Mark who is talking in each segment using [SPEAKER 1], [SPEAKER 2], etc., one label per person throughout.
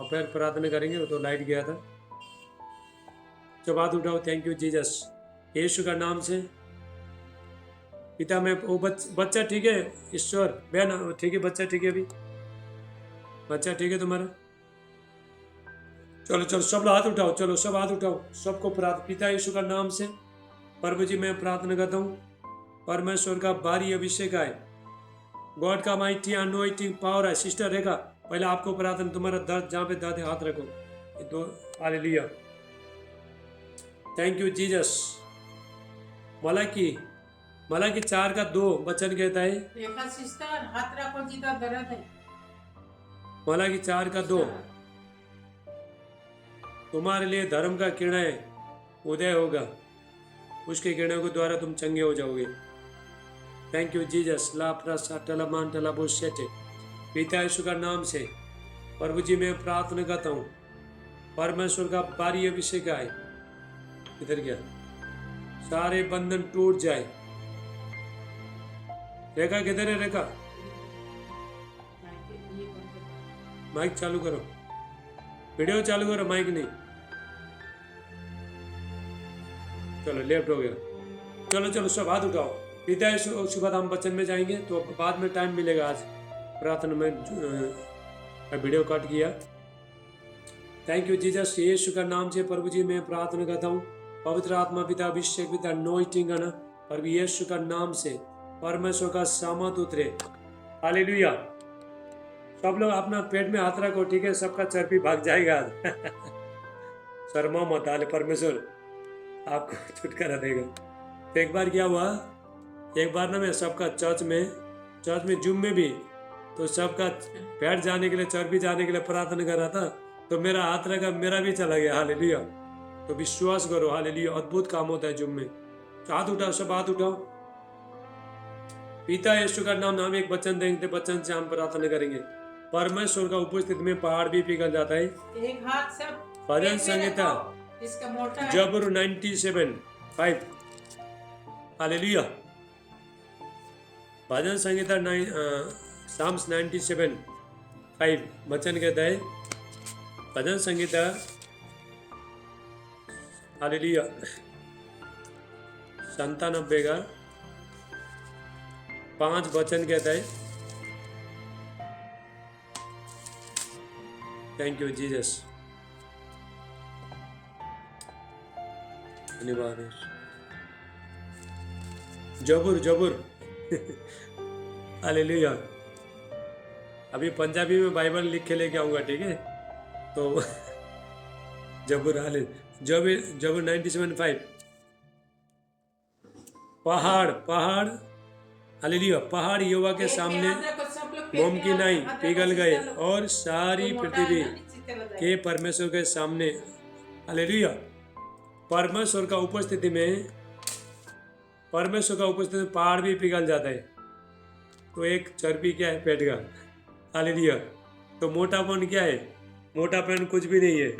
[SPEAKER 1] फिर प्रार्थना करेंगे। तो लाइट गया था। तो बात उठाओ। थैंक यू जीसस, यीशु का नाम से। पिता में वो बच्चा ठीक है? ईश्वर बहन ठीक है? बच्चा ठीक है? अभी बच्चा ठीक है तुम्हारा? चलो चलो सब हाथ उठाओ, चलो सब हाथ उठाओ, सबको प्रार्थना। पिता यीशु का नाम से प्रभु जी मैं प्रार्थना करता हूँ, परमेश्वर का भारी अभिषेक आए, गॉड का माइटी अनॉइंटिंग पावर है। सिस्टर रेखा पहले आपको प्रार्थना, तुम्हारा दर्द जहाँ पे दर्द है हाथ रखो। ये दो, hallelujah, thank you Jesus. Malachi 4 का 2 वचन कहता है,
[SPEAKER 2] रेखा सिस्टर हाथ रखो जिधर दर्द है।
[SPEAKER 1] मलाकी 4 का 2, तुम्हारे लिए धर्म का किरण उदय होगा, उसके किरणों के द्वारा तुम चंगे हो जाओगे। Thank you Jesus. ला प्रसा टलमान टलाबोशेटे, पिता यीशु का नाम से प्रभु जी मैं प्रार्थना करता हूँ, परमेश्वर का भारी अभिषेक आए। इधर क्या, सारे बंधन टूट जाए। रेखा किधर है? रेखा माइक चालू करो, वीडियो चालू करो, माइक नहीं। चलो लेफ्ट हो गया। चलो चलो सब हाथ उठाओ। पिता यीशु, उसके बाद हम वचन में जाएंगे, तो बाद में टाइम मिलेगा। आज प्रार्थना में वीडियो कट किया। थैंक यू जीसस, यीशु का नाम से प्रभु जी मैं प्रार्थना करता हूँ, पवित्र आत्मा पिता अभिषेक पिता अनॉइंटिंग ना प्रभु यीशु का नाम से परमेश्वर का सामर्थ उतरे। हालेलुया। सब लोग अपना पेट में हाथ रखो, ठीक है? सबका चर्बी भाग जाएगा आज। शर्मा मत, हाले परमेश्वर आपको छुटकारा देगा। तो एक बार क्या हुआ, एक बार ना मैं सबका चर्च में जूम में भी, तो सबका फैट जाने के लिए, चर्बी जाने के लिए प्रार्थना कर रहा था, तो मेरा हाथ रखा, मेरा भी चला गया। हालेलुया। तो विश्वास करो, हालेलुया, अद्भुत काम होता है जूम में। तो हाथ उठाओ, सब हाथ उठाओ। पिता यीशु का नाम, हम एक वचन देंगे, वचन से हम प्रार्थना करेंगे। परमेश्वर का उपस्थिति में पहाड़ भी पिघल जाता है।
[SPEAKER 2] एक हाथ सब
[SPEAKER 1] भजन संहिता
[SPEAKER 2] इसका मोटा है।
[SPEAKER 1] जबूर 97:5, हालेलुया। भजन संहिता साम्स 97:5 वचन कहता है, भजन संहिता, हालेलुया, 97 का 5 वचन कहता है। थैंक यू जीसस, धन्यवाद। जबूर हालेलुया। अभी पंजाबी में बाइबल लिख के लेके आऊंगा, ठीक है? तो जबूर 97:5, पहाड़ हालेलुया, पहाड़ यहोवा के सामने मुमकिन नहीं पिघल गए, और सारी पृथ्वी के परमेश्वर के सामने, हालेलुया, परमेश्वर का उपस्थिति में पहाड़ भी पिघल जाता है। तो एक चर्बी क्या है? पेट का, हालेलुया। तो मोटापन क्या है? मोटापन कुछ भी नहीं है।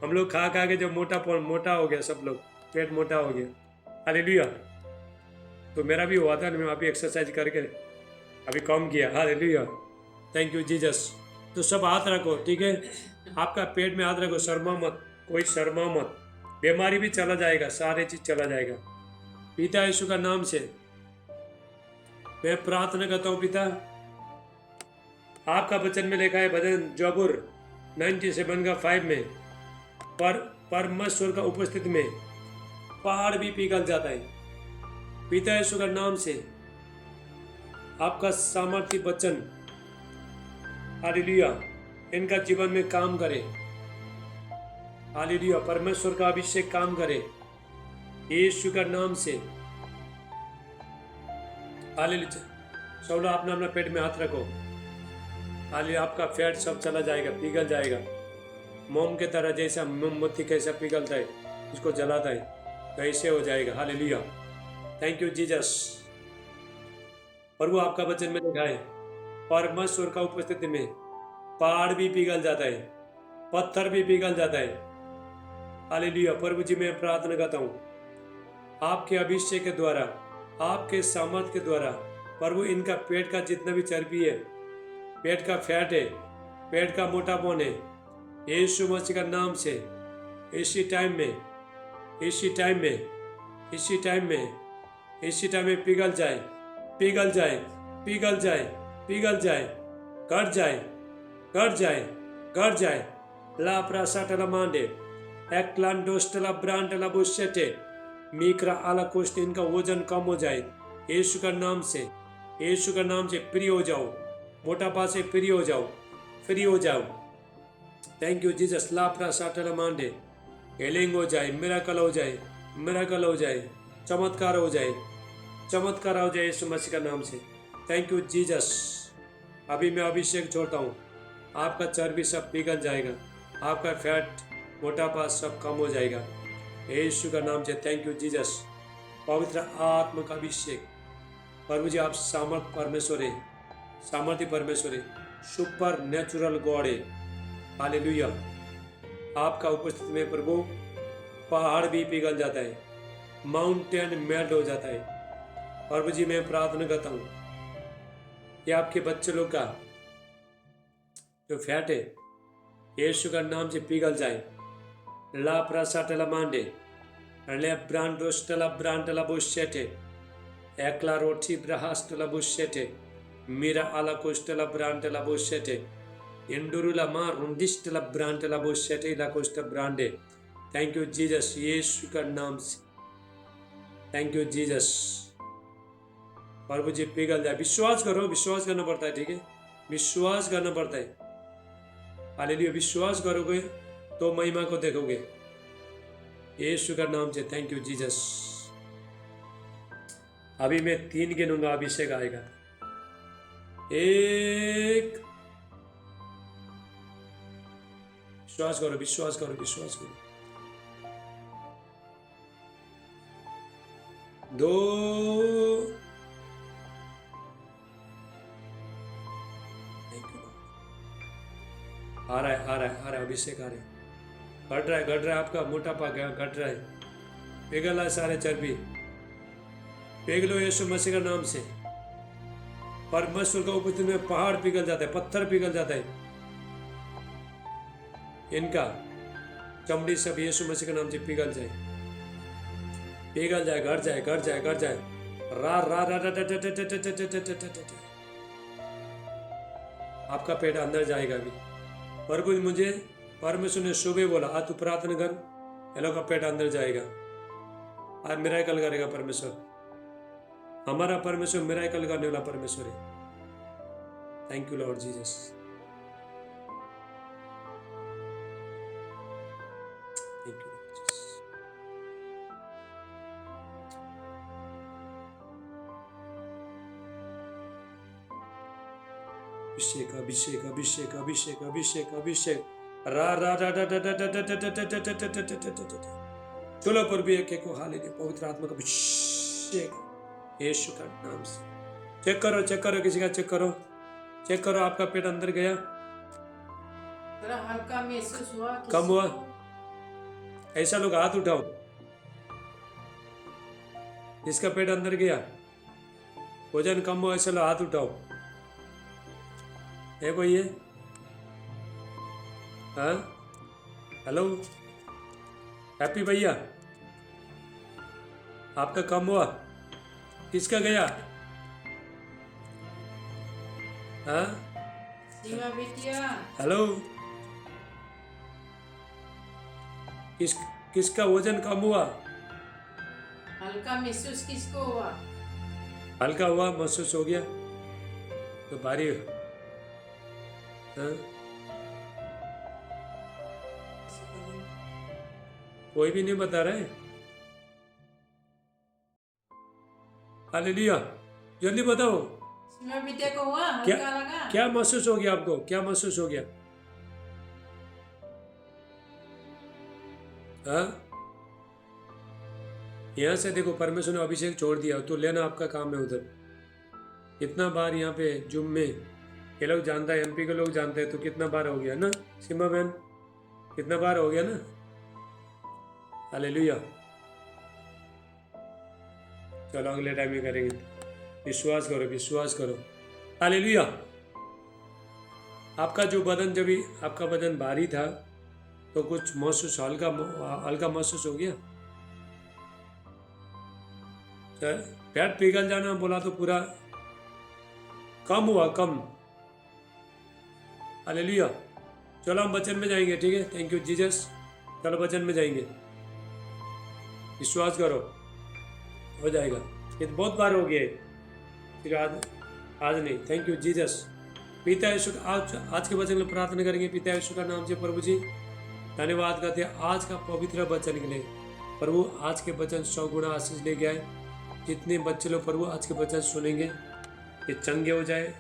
[SPEAKER 1] हम लोग खा के जो मोटा हो गया, सब लोग पेट मोटा हो गया, हालेलुया। तो मेरा भी हुआ था, मैं अभी एक्सरसाइज करके अभी कम किया, हालेलुया। Thank you Jesus. तो सब हाथ रखो, ठीक है? आपका पेट में हाथ रखो, शर्मा मत, कोई शर्मा मत। बीमारी भी चला जाएगा, सारे चीज चला जाएगा। पिता यीशु का नाम से मैं प्रार्थना करता हूँ। पिता, आपका वचन में लिखा है, भजन जबूर 97:5 में, परमेश्वर का उपस्थिति में पहाड़ भी पिघल जाता है। पिता यीशु का नाम से आपका सामर्थ्य वचन, हालेलुया, इनका जीवन में काम करे, हालेलुया। परमेश्वर का अभिषेक काम करे यीशु का नाम से, हालेलुया। सब लोग अपना अपना पेट में हाथ रखो, हालेलुया। आपका फैट सब चला जाएगा, पिघल जाएगा। मोम के तरह, जैसा मोमबत्ती कैसा पिघलता है, उसको जलाता है, तो ऐसे हो जाएगा, हालेलुया। Thank you Jesus. प्रभु, आपका वचन में लिखा है, परमेश्वर का उपस्थिति में पहाड़ भी पिघल जाता है, पत्थर भी पिघल जाता है, हालेलुया। प्रभु जी मैं प्रार्थना करता हूँ, आपके अभिषेक के द्वारा, आपके सामर्थ के द्वारा, प्रभु इनका पेट का जितना भी चर्बी है, पेट का फैट है, पेट का मोटापन है, यीशु मसीह का नाम से इसी टाइम में इसी टाइम में इसी टाइम में इसी टाइम में पिघल जाए पिघल जाए पिघल जाए पिघल जाए कट जाए कट जाए कट जाए ला प्रासाटला मांडे एक्लांडोस्टला ब्रांडला बुशेटे मीकरा आला कोस्ट इनका वजन कम हो जाए यीशु का नाम से यीशु का नाम से फ्री हो जाओ मोटापा से फ्री हो जाओ फ्री हो जाओ थैंक यू जीसस ला प्रासाटला मांडे हीलिंग हो जाए मिराकल हो जाए मिराकल हो जाए चमत्कार हो जाए चमत्कार हो जाए यीशु मसीह का नाम से थैंक यू जीसस अभी मैं अभिषेक छोड़ता हूँ आपका चर्बी सब पिघल जाएगा आपका फैट मोटापा सब कम हो जाएगा यीशु का नाम से थैंक यू जीसस पवित्र आत्मा का अभिषेक प्रभु जी आप सामर्थ परमेश्वर है सामर्थ्य परमेश्वर है सुपर नेचुरल गॉड है हालेलुया आपका उपस्थिति में प्रभु पहाड़ भी पिघल जाता है माउंटेन मेल्ट हो जाता है प्रभु जी मैं प्रार्थना करता हूँ कि आपके बच्चे लोग का जो फैट है यीशु का नाम से पिघल जाए ला प्रासाटला मांडे ले ब्रांडोस्टला ब्रांडला बुशेटे एकला रोटी ब्रहास्टला बुशेटे मीरा आला कोस्टला ब्रांडला बुशेटे इंडुरुला मा रुंडिस्टला ब्रांडला बुशेटे ला coast Brande thank you Jesus Yeshu का नाम से थैंक यू जीसस प्रभु जी पिघल जाए विश्वास करो विश्वास करना पड़ता है ठीक है विश्वास करना पड़ता है हालेलुया विश्वास करोगे तो महिमा को देखोगे यीशु का नाम से थैंक यू जीसस अभी मैं 3 गिनूंगा अभिषेक आएगा 1 विश्वास करो विश्वास करो विश्वास करो 2 आ रहा है आ रहा है आ रहा है अभिषेक आ रहा है घट रहा है आपका मोटापा घट रहा है पिघला है सारे चर्बी पिघलो यीशु मसीह का नाम से परमेश्वर का उपस्थिति में पहाड़ पिघल जाता है पत्थर पिघल जाता है इनका चमड़ी सब यीशु मसीह का नाम से पिघल जाए पिघल जाए घट जाए घट जाए घट जाए रा रा रा रा आपका पेट अंदर जाएगा अभी प्रभु मुझे परमेश्वर ने सुबह बोला आज तू प्रार्थना कर ये लोग का पेट अंदर जाएगा आज मिराकल करेगा परमेश्वर हमारा परमेश्वर मिराकल करने वाला परमेश्वर है thank you Lord Jesus thank you अभिषेक अभिषेक अभिषेक अभिषेक अभिषेक अभिषेक रा रा रा रा रा रा रा चलो पर भी एक को हालेलुया पवित्र आत्मा का अभिषेक यीशु का नाम से चेक करो किसी का चेक करो आपका पेट अंदर गया
[SPEAKER 2] थोड़ा हल्का महसूस हुआ
[SPEAKER 1] कम हुआ ऐसा लोग हाथ उठाओ जिसका पेट अंदर गया वजन कम हुआ ऐसा लोग हाथ उठाओ है कोई ये हाँ हेलो हैप्पी भैया आपका कम हुआ किसका गया हाँ
[SPEAKER 2] सीमा बिटिया
[SPEAKER 1] हेलो किसका वजन कम हुआ
[SPEAKER 2] हल्का महसूस किसको हुआ
[SPEAKER 1] हल्का हुआ महसूस हो गया तो भारी हाँ? कोई भी नहीं बता रहे हालेलुया जल्दी बताओ
[SPEAKER 2] सीमा बिटिया को हुआ हल्का लगा
[SPEAKER 1] क्या महसूस हो गया आपको क्या महसूस हो गया हाँ यहाँ से देखो परमेश्वर ने अभिषेक छोड़ दिया तो लेना आपका काम है उधर कितना बार यहाँ पे जुम में ये लोग जानता है एमपी के लोग जानते हैं तो कितना बार हो गया ना सीमा बहन कितना बार हो गया ना हालेलुया चलो अगले टाइम में करेंगे विश्वास करो हालेलुया आपका जो बदन जब आपका बदन भारी था तो कुछ महसूस हल्का हल्का महसूस हो गया। पेट पिघल जाना बोला तो पूरा कम हुआ, कम। हालेलुया। चलो हम वचन में जाएंगे, ठीक है। Thank you Jesus. चलो वचन में जाएंगे, विश्वास करो हो जाएगा। ये तो बहुत बार हो गया है, फिर आज नहीं। Thank you Jesus. पिता यीशु आज के वचन में प्रार्थना करेंगे। पिता यीशु का नाम से प्रभु जी धन्यवाद करते हैं आज का पवित्र वचन के लिए। प्रभु आज के वचन 100 गुना आशीष लेके आए। जितने बच्चे लोग प्रभु आज के वचन सुनेंगे ये चंगे हो जाए,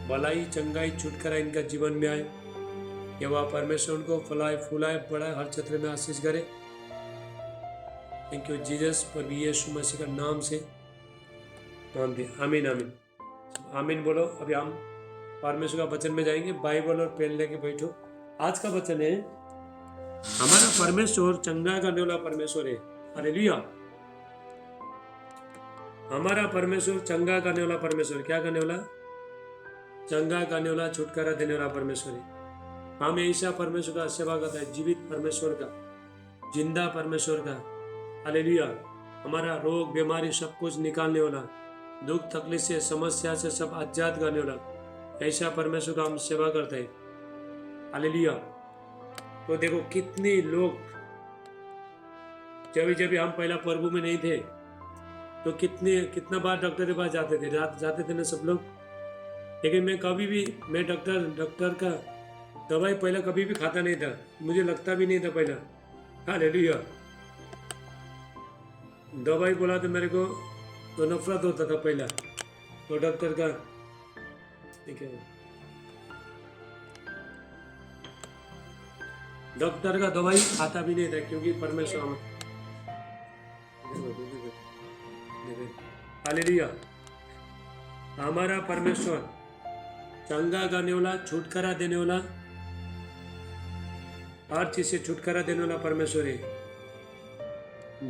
[SPEAKER 1] भलाई चंगाई छुटकारा इनका जीवन में आए। ये वह परमेश्वर उनको फलाए फुलाए बढ़ाए, हर क्षेत्र में आशीष करे। Thank you Jesus. प्रभु यीशु मसीह का नाम से नाम दे, आमीन आमीन आमीन बोलो। अभी हम परमेश्वर का वचन में जाएंगे। बाइबल और पेन लेके बैठो। आज का वचन है, हमारा परमेश्वर चंगा करने वाला परमेश्वर है। हालेलुया। हमारा परमेश्वर चंगा करने वाला परमेश्वर। क्या करने वाला? चंगा करने वाला, छुटकारा देने वाला परमेश्वर है। हम ऐसा परमेश्वर का सेवा करता है, जीवित परमेश्वर का, जिंदा परमेश्वर का। हालेलुया। हमारा रोग बीमारी सब कुछ निकालने वाला, दुख तकलीफ से समस्या से सब आजाद करने वाला, ऐसा परमेश्वर का हम सेवा करते हैं। हालेलुया। तो देखो कितने लोग, जब हम पहला प्रभु में नहीं थे तो कितना बार डॉक्टर के पास जाते थे ना सब लोग। लेकिन मैं डॉक्टर का दवाई पहले कभी भी खाता नहीं था, मुझे लगता भी नहीं था पहला। हालेलुया। दवाई बोला तो मेरे को तो नफरत होता था पहला, तो डॉक्टर का ठीक है, डॉक्टर का दवाई खाता भी नहीं था, क्योंकि परमेश्वर। हालेलुया। हमारा परमेश्वर चंगा करने वाला, छुटकारा देने वाला, हर चीज से छुटकारा देने वाला परमेश्वर है।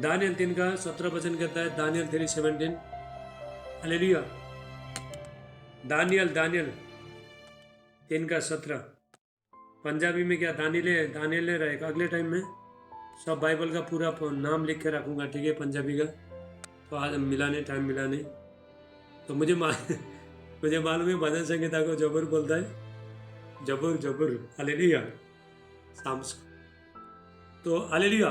[SPEAKER 1] दानियल 3 का 17 वचन कहता है, दानियल 3:17। हालेलुया। दानियल 3 का 17। पंजाबी में क्या दानियल रहेगा। अगले टाइम में सब बाइबल का पूरा नाम लिख के रखूंगा, ठीक है, पंजाबी का। तो आज टाइम मिला नहीं, तो मुझे मालूम है भजन संगीता को जबर बोलता है, जबर। हालेलुया। साम्स। तो हालेलुया।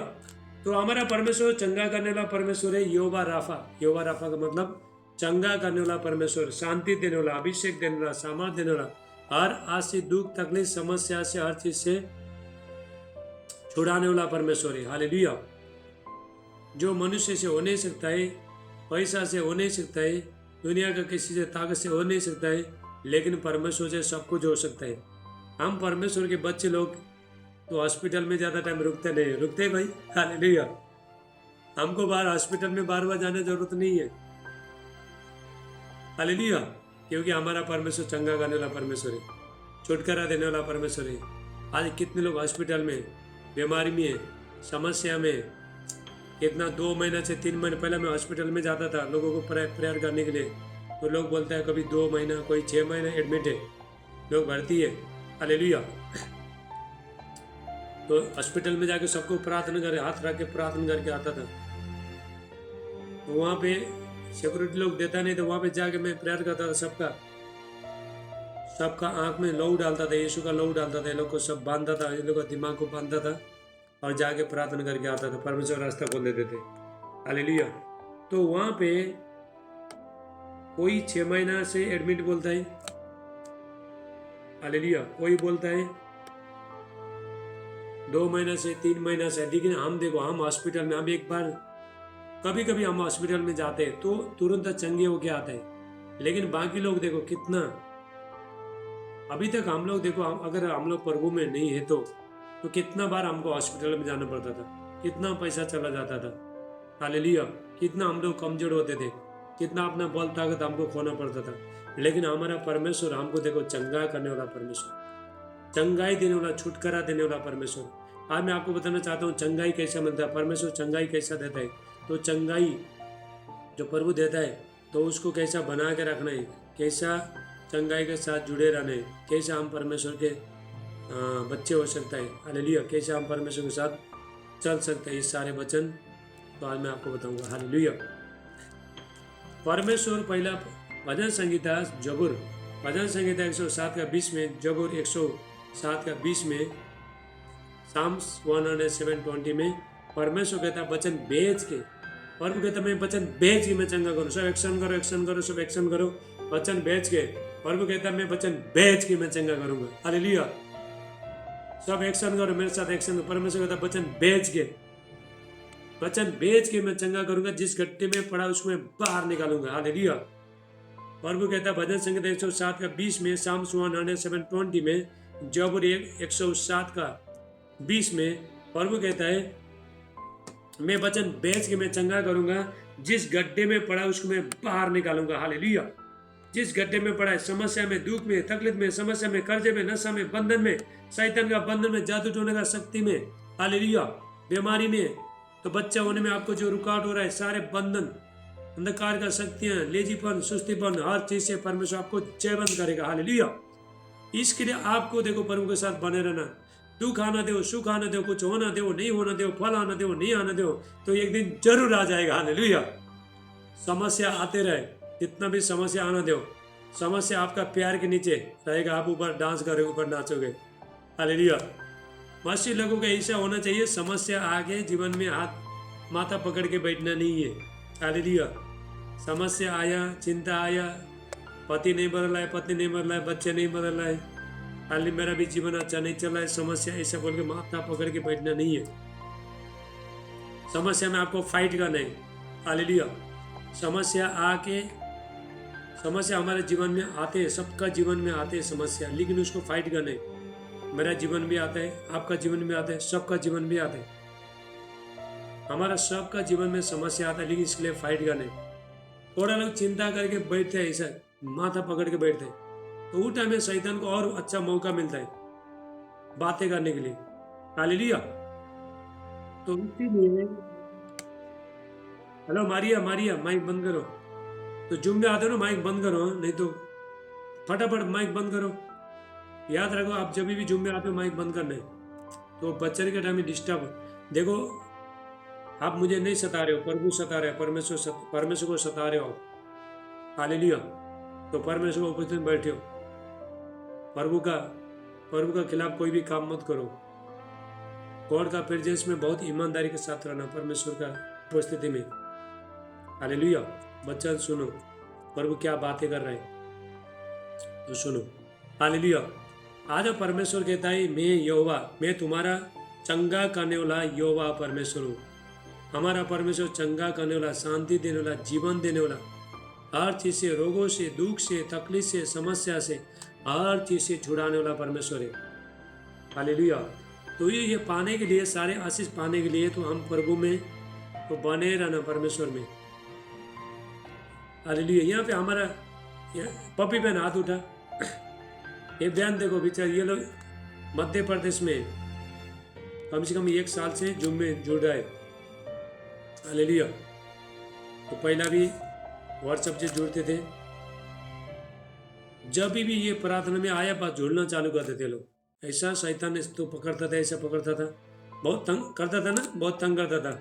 [SPEAKER 1] तो हमारा परमेश्वर चंगा करने वाला परमेश्वर है। यहोवा राफा का मतलब चंगा करने वाला परमेश्वर, शांति देने वाला, अभिषेक देने वाला, सामर्थ देने वाला, हर आशी दुख तकलीफ समस्या से, हर चीज से छुड़ाने वाला परमेश्वर है। हालेलुया। जो मनुष्य से हो नहीं सकता है, पैसा से हो नहीं सकता है, दुनिया का किसी से ताकत से हो नहीं सकता है, लेकिन परमेश्वर से सब कुछ हो सकता है। हम परमेश्वर के बच्चे लोग तो हॉस्पिटल में ज़्यादा टाइम रुकते भाई। हालेलुया। हमको बाहर हॉस्पिटल में बार जाने की जरूरत नहीं है। हालेलुया। क्योंकि हमारा परमेश्वर चंगा करने वाला परमेश्वर है, छुटकारा देने वाला परमेश्वर है। आज कितने लोग हॉस्पिटल में, बीमारी में, समस्या में, कितना 2 महीने से 3 महीने पहले मैं हॉस्पिटल में जाता था लोगों को प्रेयर करने के लिए, तो लोग बोलते हैं कभी 2 महीना, कोई 6 महीने एडमिट है, लोग भर्ती है। हालेलुया। तो हॉस्पिटल में जाके सबको प्रार्थना करके, हाथ रख के प्रार्थना करके आता था। तो वहाँ पे सिक्योरिटी लोग देता नहीं, तो वहाँ पे जाके मैं प्रेयर करता था। सबका आंख में लहू डालता था, यीशु का लहू डालता था, ये लोग को सब बांधता था, ये लोग का दिमाग को बांधता था और जाके प्रार्थना करके आता था। परमेश्वर रास्ता खोल देते थे। हालेलुया। तो वहाँ पे कोई 6 महीना से एडमिट बोलता है। हालेलुया। कोई बोलता है 2 महीना से, 3 महीना से। लेकिन हम देखो, हम हॉस्पिटल में, हम एक बार कभी हम हॉस्पिटल में जाते हैं तो तुरंत चंगे होके आते हैं, लेकिन बाकी लोग देखो कितना, अभी तक हम लोग देखो, अगर हम लोग प्रभु में नहीं है तो कितना बार हमको हॉस्पिटल में जाना पड़ता था, कितना पैसा चला जाता था। हालेलुया। कितना हम लोग कमजोर होते थे, कितना अपना बल ताकत हमको खोना पड़ता था। लेकिन हमारा परमेश्वर हमको देखो चंगा करने वाला परमेश्वर, चंगाई देने वाला, छुटकारा देने वाला परमेश्वर। आज मैं आपको बताना चाहता हूँ चंगाई कैसा मिलता है, परमेश्वर चंगाई कैसा देता है। तो चंगाई जो प्रभु देता है तो उसको कैसा बना के रखना है, कैसा चंगाई के साथ जुड़े रहना है, कैसा हम परमेश्वर के बच्चे हो सकता है। हालेलुया। कैसे हम परमेश्वर के साथ चल सकते हैं, इस सारे वचन तो आज मैं आपको बताऊंगा। हालेलुया। परमेश्वर पहला भजन संगीता जबूर, भजन संगीता 107 का 20 में, जबूर 107 का 20 में, साम्स 107:20 में परमेश्वर कहता है वचन भेज के, प्रभु कहता मैं वचन भेज के मैं चंगा करूँ। सब एक्शन करो, एक्शन करो, सब एक्शन करो, वचन भेज के। प्रभु कहता मैं वचन भेज के मैं चंगा करूंगा। हालेलुया। सब एक्शन करो, मेरे साथ एक्शन करो। परमेश्वर कहता वचन भेज के, वचन भेज के मैं चंगा करूंगा। जिस गड्ढे में पड़ा उसको मैं बाहर निकालूंगा। हालेलुया। प्रभु कहता भजन संगीत 107 का 20 में, साम्स 107:20 में, जबूर 107 का 20 में प्रभु कहता है मैं वचन भेज के मैं चंगा करूंगा। जिस गड्ढे में पड़ा उसको मैं बाहर निकालूंगा। हालेलुया। जिस गड्ढे में पड़ा है, समस्या में, दुख में, तकलीफ में, समस्या में, कर्जे में, नशा में, बंधन में, शैतान का बंधन में, जादू टोने का शक्ति में, हालेलुया, बीमारी में, तो बच्चा होने में आपको जो रुकावट हो रहा है, सारे बंधन, अंधकार का शक्तियां, लेजीपन, सुस्तीपन, हर चीज से परमेश्वर आपको जयवंत करेगा। हालेलुया। इसके लिए आपको देखो प्रभु के साथ बने रहना। दुख आना दो, सुख आना दो, कुछ होना दो, नहीं होना दो, फल आना दो, नहीं आना दो, तो एक दिन जरूर आ जाएगा। हालेलुया। समस्या आते रहे, जितना भी समस्या आना दो, समस्या आपका प्यार के नीचे रहेगा। आप ऊपर डांस करोगे, ऊपर नाचोगे। हालेलुया। मसीह लोगों का ऐसा होना चाहिए, समस्या आके जीवन में हाथ माथा पकड़ के बैठना नहीं है। हालेलुया। समस्या आया, चिंता आया, पति नहीं बदला है, पत्नी नहीं बदला है, बच्चे नहीं बदला है, हाल मेरा भी जीवन अच्छा नहीं चल रहा है, समस्या ऐसा बोल के माथा पकड़ के बैठना नहीं है। समस्या में आपको फाइट करना है। हालेलुया। समस्या आके, समस्या हमारे जीवन में आते हैं, सबका जीवन में आते हैं समस्या, लेकिन उसको फाइट करना है। मेरा जीवन भी आता है, आपका जीवन भी आता है, सबका जीवन भी आता है। हमारा सबका जीवन में समस्या आता है, लेकिन इसके लिए फाइट करना है। थोड़ा लोग चिंता करके बैठते हैं, ऐसा माथा पकड़ के बैठते हैं, तो उस टाइम में शैतान को और अच्छा मौका मिलता है बातें करने के लिए। हालेलुया। तो इसीलिए, हेलो मारिया, मारिया माइक बंद करो। तो जुम में आते हो ना, माइक बंद करो, नहीं तो फटाफट माइक बंद करो। याद रखो, आप जब भी जुम में आते हो माइक बंद करना है। तो बच्चे के टाइम में डिस्टर्ब, देखो आप मुझे नहीं सता रहे हो, प्रभु सता रहे हो, परमेश्वर को सता रहे हो। हालेलुया। तो परमेश्वर को उपस्थित में बैठे हो। प्रभु का खिलाफ कोई भी काम मत करो। गॉड का प्रेजेंस में बहुत ईमानदारी के साथ रहना, परमेश्वर का उपस्थिति में। हालेलुया। बच्चा सुनो, प्रभु क्या बातें कर रहे हैं, तो सुनो। हालेलुया। आज परमेश्वर कहता है मैं यहोवा, मैं तुम्हारा चंगा करने वाला यहोवा परमेश्वर हूँ। हमारा परमेश्वर चंगा करने वाला, शांति देने वाला, जीवन देने वाला, हर चीज से, रोगों से, दुख से, तकलीफ से, समस्या से, हर चीज से छुड़ाने वाला परमेश्वर है। हालेलुया। तो ये पाने के लिए, सारे आशीष पाने के लिए, तो हम प्रभु में तो बने रहना, परमेश्वर में। हालेलुया। यहाँ पे हमारा पपी बहन हाथ उठा, ये बयान देखो बेचार, ये लोग मध्य प्रदेश में कम से कम 1 साल से जुम में जुड़ रहा है। हालेलुया। तो पहला भी व्हाट्सएप से जुड़ते थे, जब भी ये प्रार्थना में आया बात जुड़ना चालू करते थे लोग। ऐसा शैतान ने तो पकड़ता था, ऐसा पकड़ता था, बहुत तंग करता था ना, बहुत तंग करता था।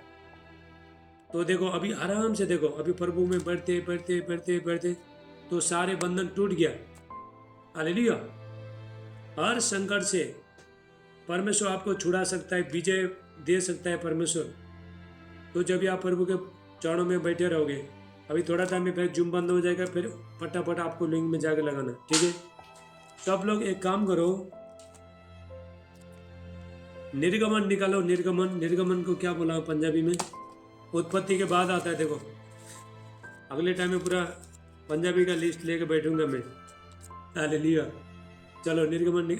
[SPEAKER 1] तो देखो अभी आराम से, देखो अभी प्रभु में बढ़ते बढ़ते बढ़ते बढ़ते तो सारे बंधन टूट गया। हालेलुया। हर संकट से परमेश्वर आपको छुड़ा सकता है, विजय दे सकता है परमेश्वर। तो जब आप प्रभु के चरणों में बैठे रहोगे, अभी थोड़ा टाइम में फिर जुम बंद हो जाएगा, फिर फटाफट आपको लिंक में जाके लगाना, ठीक है। सब लोग एक काम करो, निर्गमन निकालो। निर्गमन, निर्गमन को क्या बोला पंजाबी में? उत्पत्ति के बाद आता है। देखो अगले टाइम में पूरा पंजाबी का लिस्ट लेके बैठूंगा मैं। हालेलुया। चलो निर्गमन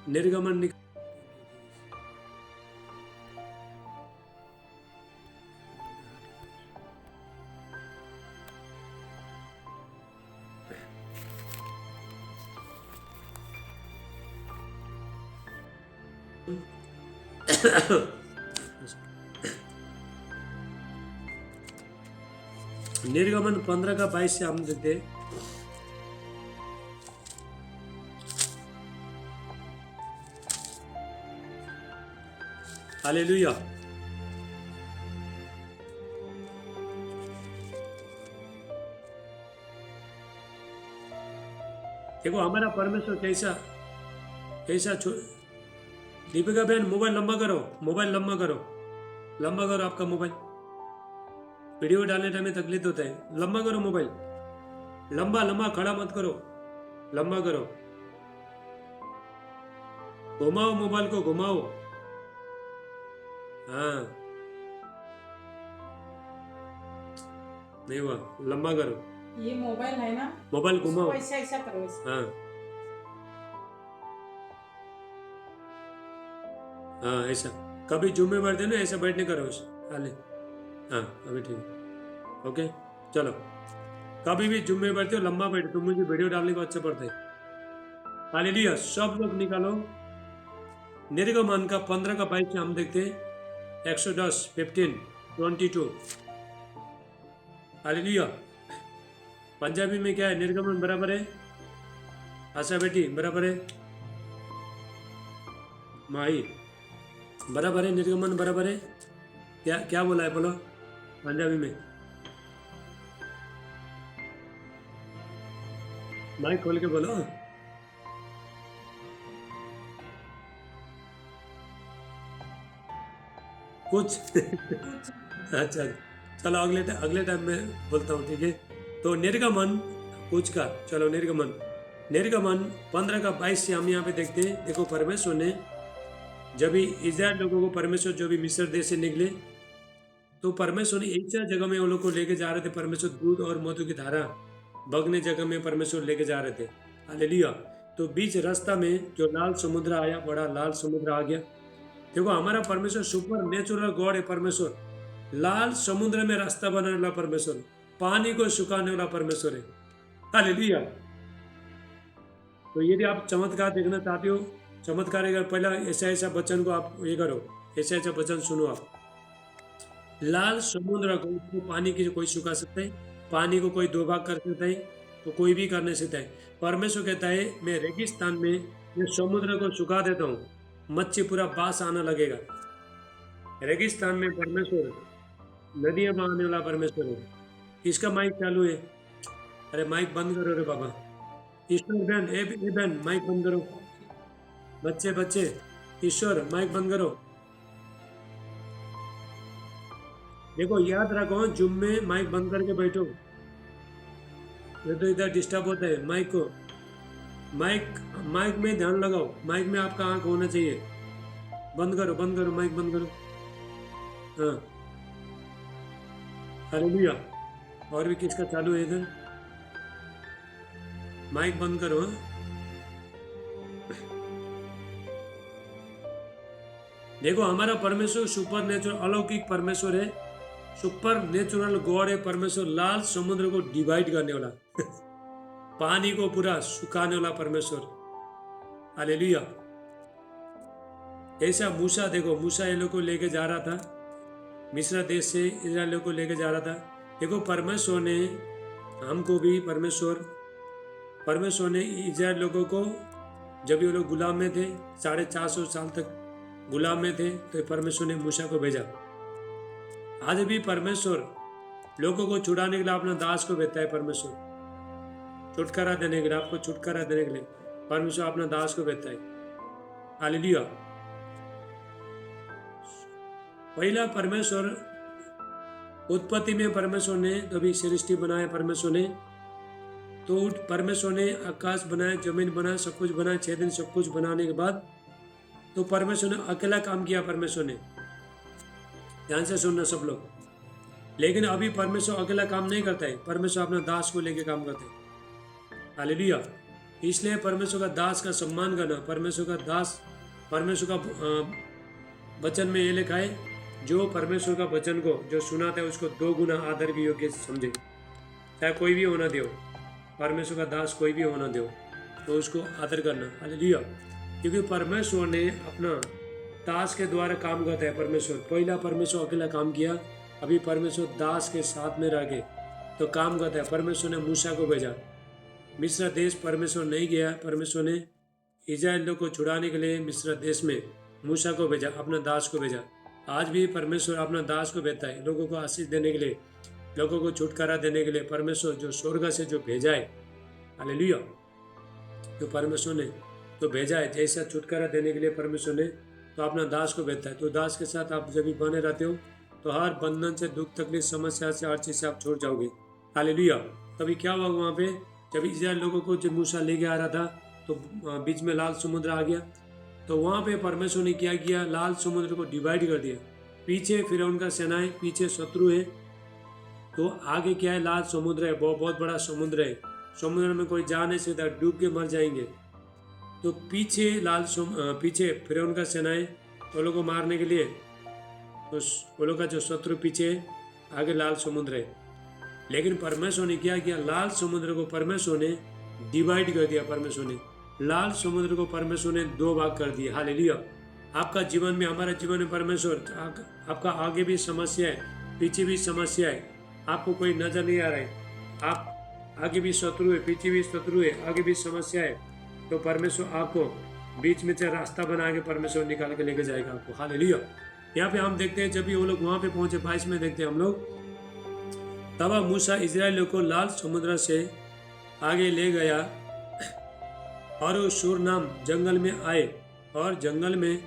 [SPEAKER 1] निर्गमन निर्गमन 15 का 22 से हम देखते हैं। हालेलुया। देखो हमारा परमेश्वर कैसा कैसा दीपिका बहन मोबाइल लंबा करो, मोबाइल लंबा करो, लंबा करो आपका मोबाइल। वीडियो डालने टाइम में तकलीफ होता है। लंबा करो मोबाइल, लंबा लंबा, खड़ा मत करो, लंबा करो। घुमाओ मोबाइल को, घुमाओ। हाँ, नहीं हुआ, लंबा करो।
[SPEAKER 2] ये मोबाइल है ना,
[SPEAKER 1] मोबाइल घुमाओ।
[SPEAKER 2] ऐसा ऐसा करो ऐसा।
[SPEAKER 1] हाँ हाँ, ऐसा कभी जूम में बैठते ना, ऐसा बैठने करो हाले। हाँ अभी ठीक है, ओके चलो। कभी भी जूम में बैठते हो लंबा बैठे तो मुझे वीडियो डालने को अच्छा पड़ता है। हालेलुया। सब लोग निकालो निर्गमन का 15 का 22 से हम देखते हैं। 110 15 22। हालेलुया। पंजाबी में क्या है? निर्गमन बराबर है आशा बेटी, बराबर है माही, बराबर है निर्गमन, बराबर है। क्या क्या बोला है, बोलो पंजाबी में। माइक खोल के बोलो। कुछ अच्छा चलो, अगले टाइम में बोलता हूँ, ठीक है। तो निर्गमन कुछ का, चलो निर्गमन 15 का 22 से हम यहाँ पे देखते हैं। देखो परमेश्वर ने जब भी इस्राएल लोगों को, परमेश्वर जो भी मिस्र देश से निकले, तो परमेश्वर ने एक जगह में वो लोग को लेके जा रहे थे। परमेश्वर दूध और मधु की धारा बगने जगह में परमेश्वर लेके जा रहे थे। हालेलुया। तो बीच रास्ता में जो लाल समुद्र आया, बड़ा लाल समुद्र आ गया। देखो हमारा परमेश्वर सुपर नेचुरल गॉड है। परमेश्वर लाल समुद्र में रास्ता बनाने वाला परमेश्वर, पानी को सुखाने वाला परमेश्वर है। हालेलुया। तो यदि आप चमत्कार देखना चाहते हो, चमत्कार अगर पहला ऐसा ऐसा वचन को आप ये करो, ऐसा ऐसा वचन सुनो आप। लाल समुद्र को पानी की कोई सुखा सकता है? पानी को कोई दो भाग कर सकता है? तो कोई भी कर नहीं सकता है। परमेश्वर कहता है मैं रेगिस्तान में मैं समुद्र को सुखा देता हूँ, मच्छी पूरा बास आना लगेगा। रेगिस्तान में परमेश्वर नदियां बहाने वाला परमेश्वर है। किसका माइक चालू है? अरे माइक बंद करो रे बाबा। ईश्वर बहन, ए बहन माइक बंद करो। बच्चे ईश्वर माइक बंद करो। देखो याद रखो, जुम में माइक बंद करके बैठो, ये तो इधर डिस्टर्ब होता है। माइक को माइक में ध्यान लगाओ, माइक में आपका आंख होना चाहिए। बंद करो माइक बंद करो। हाँ हालेलुया। और भी किसका चालू है इधर? माइक बंद करो। हाँ? देखो हमारा परमेश्वर सुपर नेचुरल अलौकिक परमेश्वर है, सुपर नेचुरल गॉड है परमेश्वर। लाल समुद्र को डिवाइड करने वाला पानी को पूरा सुखाने वाला परमेश्वर। हालेलुया। ऐसा मूसा, देखो मूसा ये लोग को लेके जा रहा था मिस्र देश से, इस्राएल लोग को लेके जा रहा था। देखो परमेश्वर ने हमको भी, परमेश्वर ने इस्राएल लोगों को, जब ये लोग गुलाम में थे 450 साल तक गुलाम में थे, तो परमेश्वर ने मूसा को भेजा। आज भी परमेश्वर लोगों को छुड़ाने के लिए अपना दास को भेजता है। परमेश्वर छुटकारा देने के लिए, आपको छुटकारा देने के लिए परमेश्वर अपना दास को भेजता है। हालेलुया। पहला परमेश्वर उत्पत्ति में परमेश्वर ने तभी सृष्टि बनाया परमेश्वर ने, तो परमेश्वर ने आकाश बनाया, जमीन बनाया, सब कुछ बनाया। 6 दिन सब कुछ बनाने के बाद तो परमेश्वर ने अकेला काम किया। परमेश्वर ने, ध्यान से सुनना सब लोग, लेकिन अभी परमेश्वर अकेला काम नहीं करता है। परमेश्वर अपना दास को लेके काम करते हैं। हालेलुया। इसलिए परमेश्वर का दास का सम्मान करना, परमेश्वर का दास, परमेश्वर का वचन में ये लिखा है, जो परमेश्वर का वचन को जो सुनाता है उसको 2 गुना आदर के योग्य समझे। चाहे कोई भी होना दो, परमेश्वर का दास कोई भी होना दो, तो उसको आदर करना। हालेलुया। क्योंकि परमेश्वर ने अपना दास के द्वारा काम करता है। परमेश्वर पहला परमेश्वर अकेला काम किया, अभी परमेश्वर दास के साथ में रह के तो काम करता है। परमेश्वर ने मूसा को भेजा मिस्र देश, परमेश्वर नहीं गया। परमेश्वर ने इस्राएल लोग को छुड़ाने के लिए मिस्र देश में मूसा को भेजा, अपना दास को भेजा। आज भी परमेश्वर अपना दास को भेजता है लोगों को आशीष देने के लिए, लोगों को छुटकारा देने के लिए। परमेश्वर जो स्वर्ग से जो भेजा है, हालेलुया, जो परमेश्वर ने तो भेजा है, जैसा छुटकारा देने के लिए परमेश्वर ने तो अपना दास को भेजता है। तो दास के साथ आप जब भी बने रहते हो तो हर बंधन से, दुख तकलीफ, समस्या से, हर चीज़ से आप छोड़ जाओगे। हालेलुया। तभी क्या हुआ वहाँ पे, जब इस्राएल लोगों को जब मूसा लेके आ रहा था तो बीच में लाल समुद्र आ गया। तो वहाँ पे परमेश्वर ने क्या किया, लाल समुद्र को डिवाइड कर दिया। पीछे फिर उनका सेनाएं, पीछे शत्रु है, तो आगे क्या है, लाल समुद्र है, बहुत बड़ा समुद्र है। समुद्र में कोई जा नहीं सकता, डूब के मर जाएंगे। तो पीछे पीछे फिर उनका सेनाएं वो लोग को मारने के लिए, तो वो लोग का जो शत्रु पीछे है, आगे लाल समुद्र है। लेकिन परमेश्वर ने क्या किया, लाल समुद्र को परमेश्वर ने डिवाइड कर दिया। परमेश्वर ने लाल समुद्र को परमेश्वर ने 2 भाग कर दिए। हालेलुया। आपका जीवन में, हमारे जीवन में परमेश्वर, आपका आगे भी समस्या है, पीछे भी समस्या है, आपको कोई नजर नहीं आ रहा है, आप आगे भी शत्रु है, पीछे भी शत्रु है, आगे भी समस्या है, तो परमेश्वर आपको बीच में से रास्ता बना के परमेश्वर निकाल के लेके जाएगा आपको। हालेलुया। यहाँ पे हम देखते हैं जब भी वो लोग वहाँ पे पहुंचे, 22 में देखते हैं हम लोग, तब मूसा इजराइलियों को लाल समुद्र से आगे ले गया और वो शूर नाम जंगल में आए, और जंगल में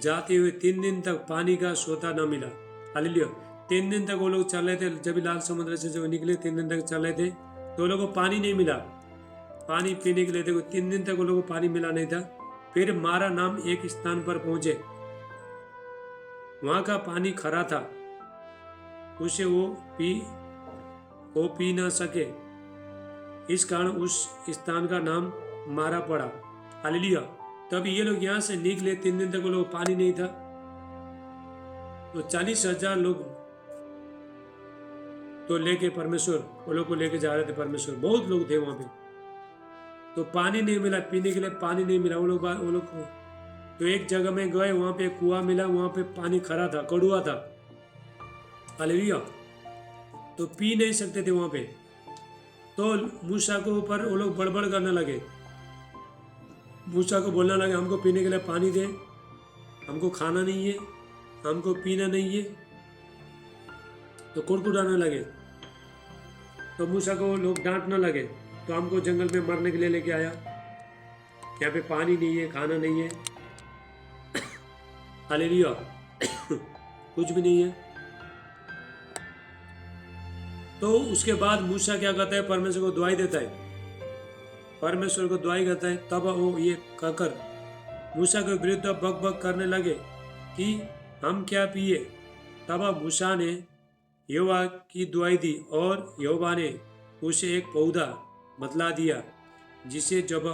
[SPEAKER 1] जाते हुए 3 दिन तक पानी का सोता न मिला। हालेलुया। 3 दिन तक वो लोग चल रहे थे, जब लाल समुद्र से जब निकले 3 दिन तक चल रहे थे, तो वो लोगों को पानी नहीं मिला, पानी पीने के लिए। देखो 3 दिन तक वो लोगों को पानी मिला नहीं था। फिर मारा नाम एक स्थान पर पहुंचे, वहां का पानी खरा था, उसे वो पी ना सके, इस कारण उस स्थान का नाम मारा पड़ा। हालेलुया। तब ये लोग यहाँ से निकले, 3 दिन तक वो लोग पानी नहीं था, तो 40,000 लोग तो लेके परमेश्वर वो लोग को लेके जा रहे थे। परमेश्वर, बहुत लोग थे वहां पे, तो पानी नहीं मिला, पीने के लिए पानी नहीं मिला। वो लोग को तो एक जगह में गए, वहां पे कुआं मिला, वहां पे पानी खरा था, कड़ुआ था। हालेलुया। तो पी नहीं सकते थे वहां पे। तो मूसा को ऊपर वो लोग बड़बड़ करने लगे, मूसा को बोलने लगे, हमको पीने के लिए पानी दे, हमको खाना नहीं है, हमको पीना नहीं है। तो कुड़कुड़ाने लगे। तो मूसा को लोग डांटने लगे, तो हमको जंगल में मरने के लिए लेके आया, यहाँ पे पानी नहीं है, खाना नहीं है। हालेलुया। कुछ भी नहीं है। तो उसके बाद मूसा क्या कहता है, परमेश्वर को दुआई देता है, परमेश्वर को दुआई करता है। तब वो ये कहकर मूसा के विरुद्ध बक बक करने लगे कि हम क्या पिए। तब मूसा ने यहोवा की दुआई दी, और यहोवा ने उसे एक पौधा बतला दिया, जिसे जब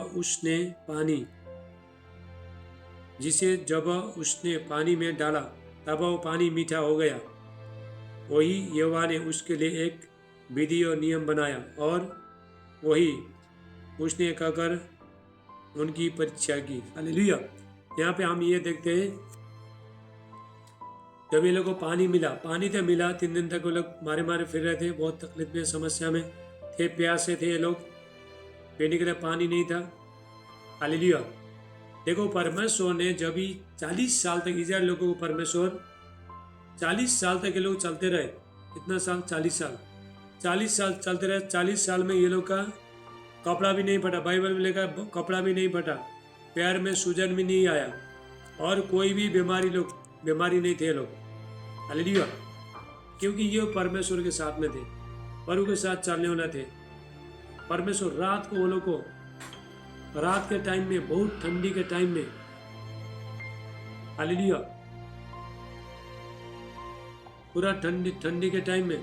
[SPEAKER 1] उसने पानी में डाला, तब वो पानी मीठा हो गया। वही यहोवा ने उसके लिए एक विधि और नियम बनाया, और वही उसने कहकर उनकी परीक्षा की। हालेलुया। यहाँ पे हम ये देखते हैं, जब ये लोग को पानी मिला, पानी तो मिला, 3 दिन तक वो लोग मारे फिर रहे थे, बहुत तकलीफ में, समस्या में थे, प्यासे थे ये लोग, पीने के लिए पानी नहीं था। हालेलुया। देखो परमेश्वर ने जब भी 40 साल तक इस्राएल लोगों को, परमेश्वर 40 साल तक ये लोग चलते रहे। कितना साल? 40 साल। 40 साल चलते रहे। 40 साल में ये लोग का कपड़ा भी नहीं फटा, बाइबल में लिखा कपड़ा भी नहीं फटा, पैर में सूजन भी नहीं आया, और कोई भी बीमारी नहीं थे लोग। हालेलुया। क्योंकि ये परमेश्वर के साथ में थे, प्रभु के साथ चलने वाले थे। परमेश्वर रात को वो लोग को, रात के टाइम में, बहुत ठंडी के टाइम में, हालेलुया, पूरा ठंडी के टाइम में,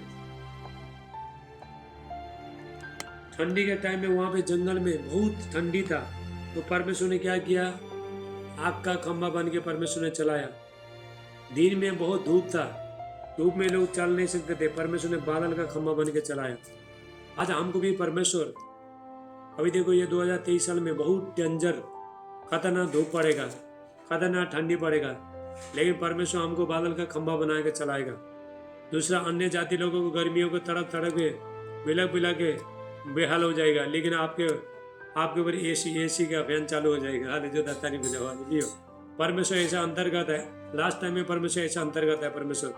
[SPEAKER 1] ठंडी के टाइम में वहां पे जंगल में बहुत ठंडी था। तो परमेश्वर ने क्या किया, आग का खंभा बन के परमेश्वर ने चलाया। दिन में बहुत धूप था, धूप में लोग चल नहीं सकते थे, परमेश्वर ने बादल का खंभा बन के चलाया। आज हमको भी परमेश्वर, अभी देखो ये 2023 साल में बहुत डेंजर, खतरनाक धूप पड़ेगा, खतरनाक ठंडी पड़ेगा, लेकिन परमेश्वर हमको बादल का खंभा बना के चलाएगा। दूसरा, अन्य जाति लोगों को गर्मियों को तड़प के बिला के बेहाल हो जाएगा, लेकिन आपके ऊपर एसी का फैन चालू हो जाएगा। हाले जो दातानी बजा हुआ लियो, परमेश्वर ऐसा अंतर्गत है, लास्ट टाइम में परमेश्वर ऐसा अंतर्गत है परमेश्वर।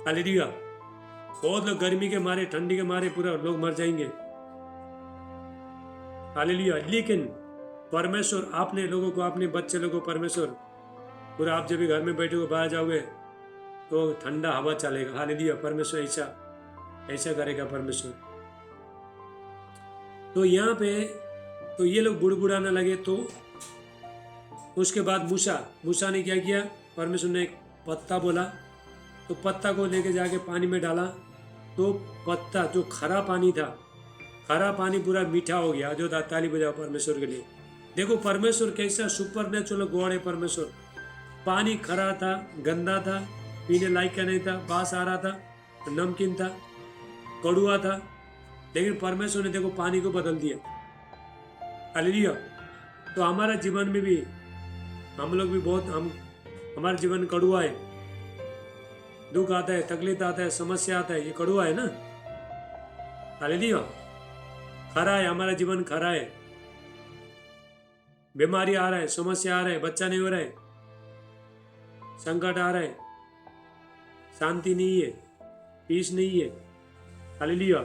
[SPEAKER 1] हालेलुया। बहुत लोग गर्मी के मारे, ठंडी के मारे पूरा लोग मर जाएंगे। हालेलुया। लेकिन परमेश्वर आपने लोगों को, अपने बच्चे लोगों को परमेश्वर पूरा, आप जब भी घर में बैठोगे बाहर जाओगे तो ठंडा हवा चलेगा। हालेलुया। परमेश्वर ऐसा ऐसा करेगा परमेश्वर। तो यहाँ पे तो ये लोग बुड़बुड़ाने लगे। तो उसके बाद मूसा ने क्या किया, परमेश्वर ने एक पत्ता बोला, तो पत्ता को लेके जाके पानी में डाला, तो पत्ता जो खरा पानी था, खरा पानी पूरा मीठा हो गया। जो ताली बजाओ परमेश्वर के लिए। देखो परमेश्वर कैसा सुपर नेचुरल गॉड है परमेश्वर। पानी खरा था, गंदा था, पीने लायक का नहीं था, बास आ रहा था, नमकीन था, कड़ुआ था, लेकिन परमेश्वर ने देखो पानी को बदल दिया। हालेलुया। तो हमारा जीवन में भी हम लोग भी बहुत, हमारा जीवन कड़ुआ है, दुख आता है, तकलीफ आता है, समस्या आता है, ये कड़ुआ है ना। हालेलुया। खरा है, हमारा जीवन खरा है। बीमारी आ रहा है, समस्या आ रहा है, बच्चा नहीं हो रहा है, संकट आ रहा है, शांति नहीं है, पीस नहीं है। हालेलुया।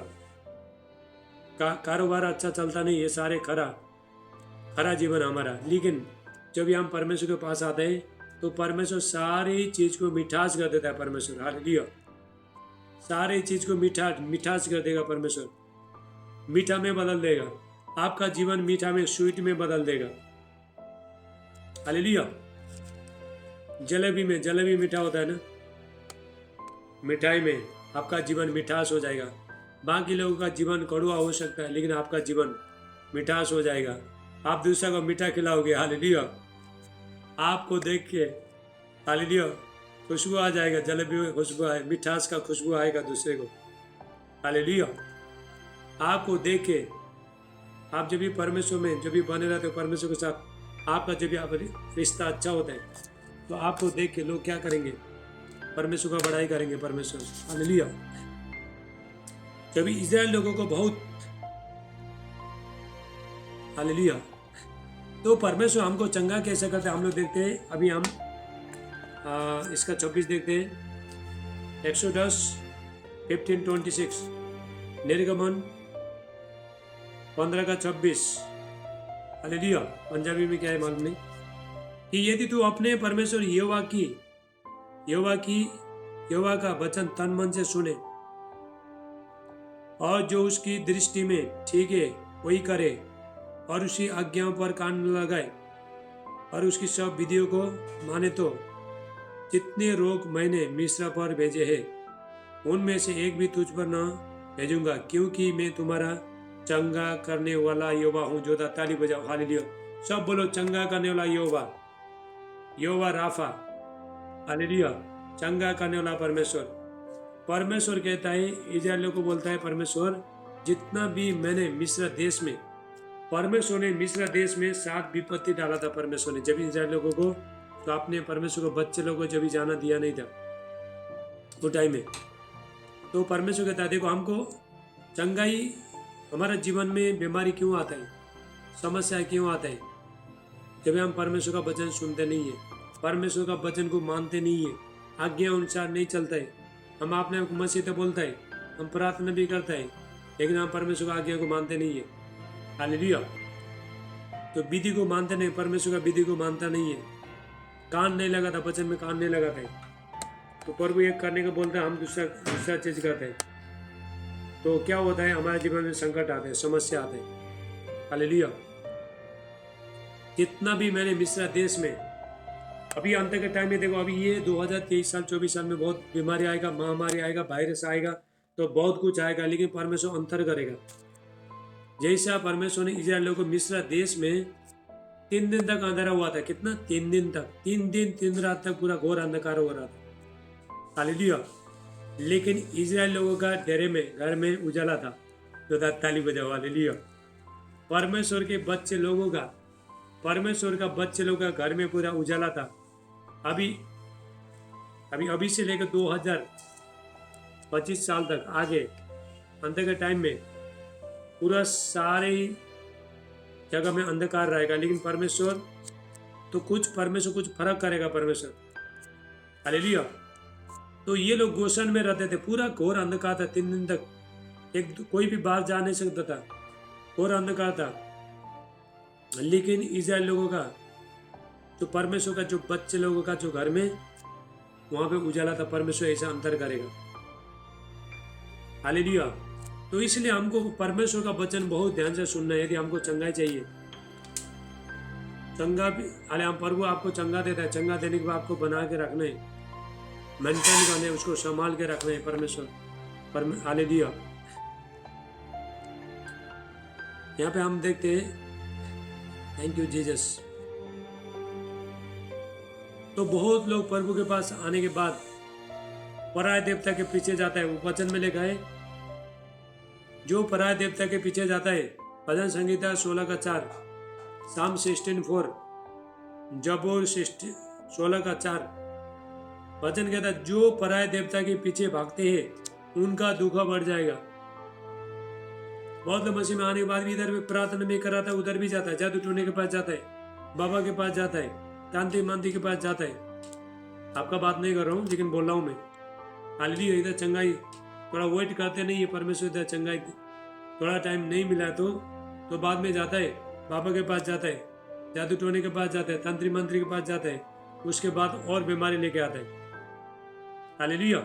[SPEAKER 1] कारोबार अच्छा चलता नहीं है, सारे खरा जीवन हमारा। लेकिन जब हम परमेश्वर के पास आते हैं तो परमेश्वर सारी चीज को मिठास कर देता है परमेश्वर। हालेलुया। सारी चीज को मिठास कर देगा परमेश्वर, मीठा में बदल देगा। आपका जीवन मीठा में, स्वीट में बदल देगा। हालेलुया। जलेबी मीठा होता है ना, मिठाई में आपका जीवन मिठास हो जाएगा। बाकी लोगों का जीवन कड़वा हो सकता है, लेकिन आपका जीवन मिठास हो जाएगा। आप दूसरा को मीठा खिलाओगे। हालेलुया। आपको देख के हालेलुया खुशबू आ जाएगा, जलेबी में खुशबू आए, मिठास का खुशबू आएगा दूसरे को। हालेलुया। आपको देख के आप जब भी परमेश्वर में जब भी बने रहते हो, परमेश्वर के साथ आपका जब भी रिश्ता अच्छा होता है, तो आपको देख के लोग क्या करेंगे, परमेश्वर का बड़ाई करेंगे परमेश्वर। हालेलुया। जब इजराइल लोगों को बहुत, हालेलुया, तो परमेश्वर हमको चंगा कैसे करते हैं हम लोग देखते हैं। अभी हम इसका 26 देखते हैं। एक्सोडस 15:26, निर्गमन 15 का 26। हालेलुया। पंजाबी में क्या है मालूम नहीं। कि यदि तू अपने परमेश्वर यहोवा का वचन तन मन से सुने और जो उसकी दृष्टि में ठीक है वही करे, और उसकी आज्ञाओं पर कान न लगाए और उसकी सब विधियों को माने, तो जितने रोग मैंने मिस्र पर भेजे हैं उनमें से एक भी तुझ पर न भेजूंगा, क्योंकि मैं तुम्हारा चंगा करने वाला यहोवा हूँ। जो ताली बजाओ। हालेलुया। सब बोलो, चंगा करने वाला यहोवा राफा। हालेलुया। चंगा करने वाला परमेश्वर कहता है, इजराइलियों को बोलता है परमेश्वर, जितना भी मैंने मिस्र देश में, परमेश्वर ने मिस्र देश में 7 विपत्ति डाला था परमेश्वर ने जब इजराइल लोगों को, तो आपने परमेश्वर को बच्चे लोगों को जब जाना दिया नहीं था वो टाइम में। तो परमेश्वर कहता है, देखो हमको चंगाई, हमारा जीवन में बीमारी क्यों आता है, समस्या क्यों आता है, जब हम परमेश्वर का वचन सुनते नहीं है, परमेश्वर का वचन को मानते नहीं है, आज्ञा अनुसार नहीं चलता है। हम अपने मसीह तो बोलता है, हम प्रार्थना भी करता है, लेकिन हम परमेश्वर का आज्ञा को मानते नहीं है। हालेलुया। तो विधि को मानते नहीं, परमेश्वर का विधि को मानता नहीं है, कान नहीं लगाता, वचन में कान नहीं लगाता है। तो प्रभु एक करने को बोलता है, हम दूसरा चीज करते हैं, तो क्या होता है, हमारे जीवन में संकट आते हैं, समस्या आते हैं। हालेलुया। जितना भी मैंने मिस्र देश में, अभी अंत के टाइम में देखो, अभी ये 2023 साल 24 साल में बहुत बीमारी आएगा, महामारी आएगा, वायरस आएगा, तो बहुत कुछ आएगा, लेकिन परमेश्वर अंतर करेगा। जैसा परमेश्वर ने इजराइल को मिस्र देश में 3 दिन तक अंधेरा हुआ था, कितना, 3 दिन तक, 3 दिन 3 रात तक पूरा घोर अंधकार हो रहा था। हालेलुया। लेकिन इजराइल लोगों का डेरे में, घर में उजाला था। जो ताली बजाओ। हालेलुया। परमेश्वर के बच्चे लोगों का, परमेश्वर का बच्चे लोगों का घर में पूरा उजाला था। अभी से लेकर 2025 साल तक आगे अंत के टाइम में पूरा सारे जगह में अंधकार रहेगा, लेकिन परमेश्वर तो कुछ परमेश्वर कुछ फर्क करेगा परमेश्वर। हालेलुया। तो ये लोग गोशन में रहते थे, पूरा घोर अंधकार था 3 दिन तक, कोई भी बाहर जा नहीं सकता था, घोर अंधकार था। लेकिन इजराइल लोगों का जो परमेश्वर का जो बच्चे लोगों का जो घर में वहां पे उजाला था, परमेश्वर ऐसा अंतर करेगा। हालेलुया। तो इसलिए हमको परमेश्वर का वचन बहुत ध्यान से सुनना है। यदि हमको चंगाई चाहिए, चंगा भी हाले हम प्रभु आपको चंगा देता है, चंगा देने के बाद आपको बना के रखना है, मेंटेन करना है, उसको संभाल के रखना है परमेश्वर। हालेलुया। यहाँ पे हम देखते हैं, थैंक यू जीसस। तो बहुत लोग प्रभु के पास आने के बाद पराय देवता के पीछे जाता है। वो वचन में लिखा है, जो पराय देवता के पीछे जाता है, भजन संगीता 16:4, साम 16:4, जबूर 16:4, वचन कहता है जो पराय देवता के पीछे भागते हैं उनका दुख बढ़ जाएगा। बहुत लोग मसीह में आने के बाद भी इधर भी प्रार्थना में कराता है, उधर भी जाता है, जादू टोने के पास जाता है, बाबा के पास जाता है, तांत्रिक मांत्रिक के पास जाता है। आपका बात नहीं कर रहा हूँ, लेकिन बोल रहा हूँ मैं। हालेलुया। इधर चंगाई थोड़ा वेट करते नहीं है परमेश्वर, इधर चंगाई थोड़ा टाइम नहीं मिला तो बाद में जाता है, बाबा के पास जाता है, जादू टोने के पास जाता है, तांत्रिक मंत्रिक के पास जाता है, उसके बाद और बीमारी लेके आता है। हालेलुया।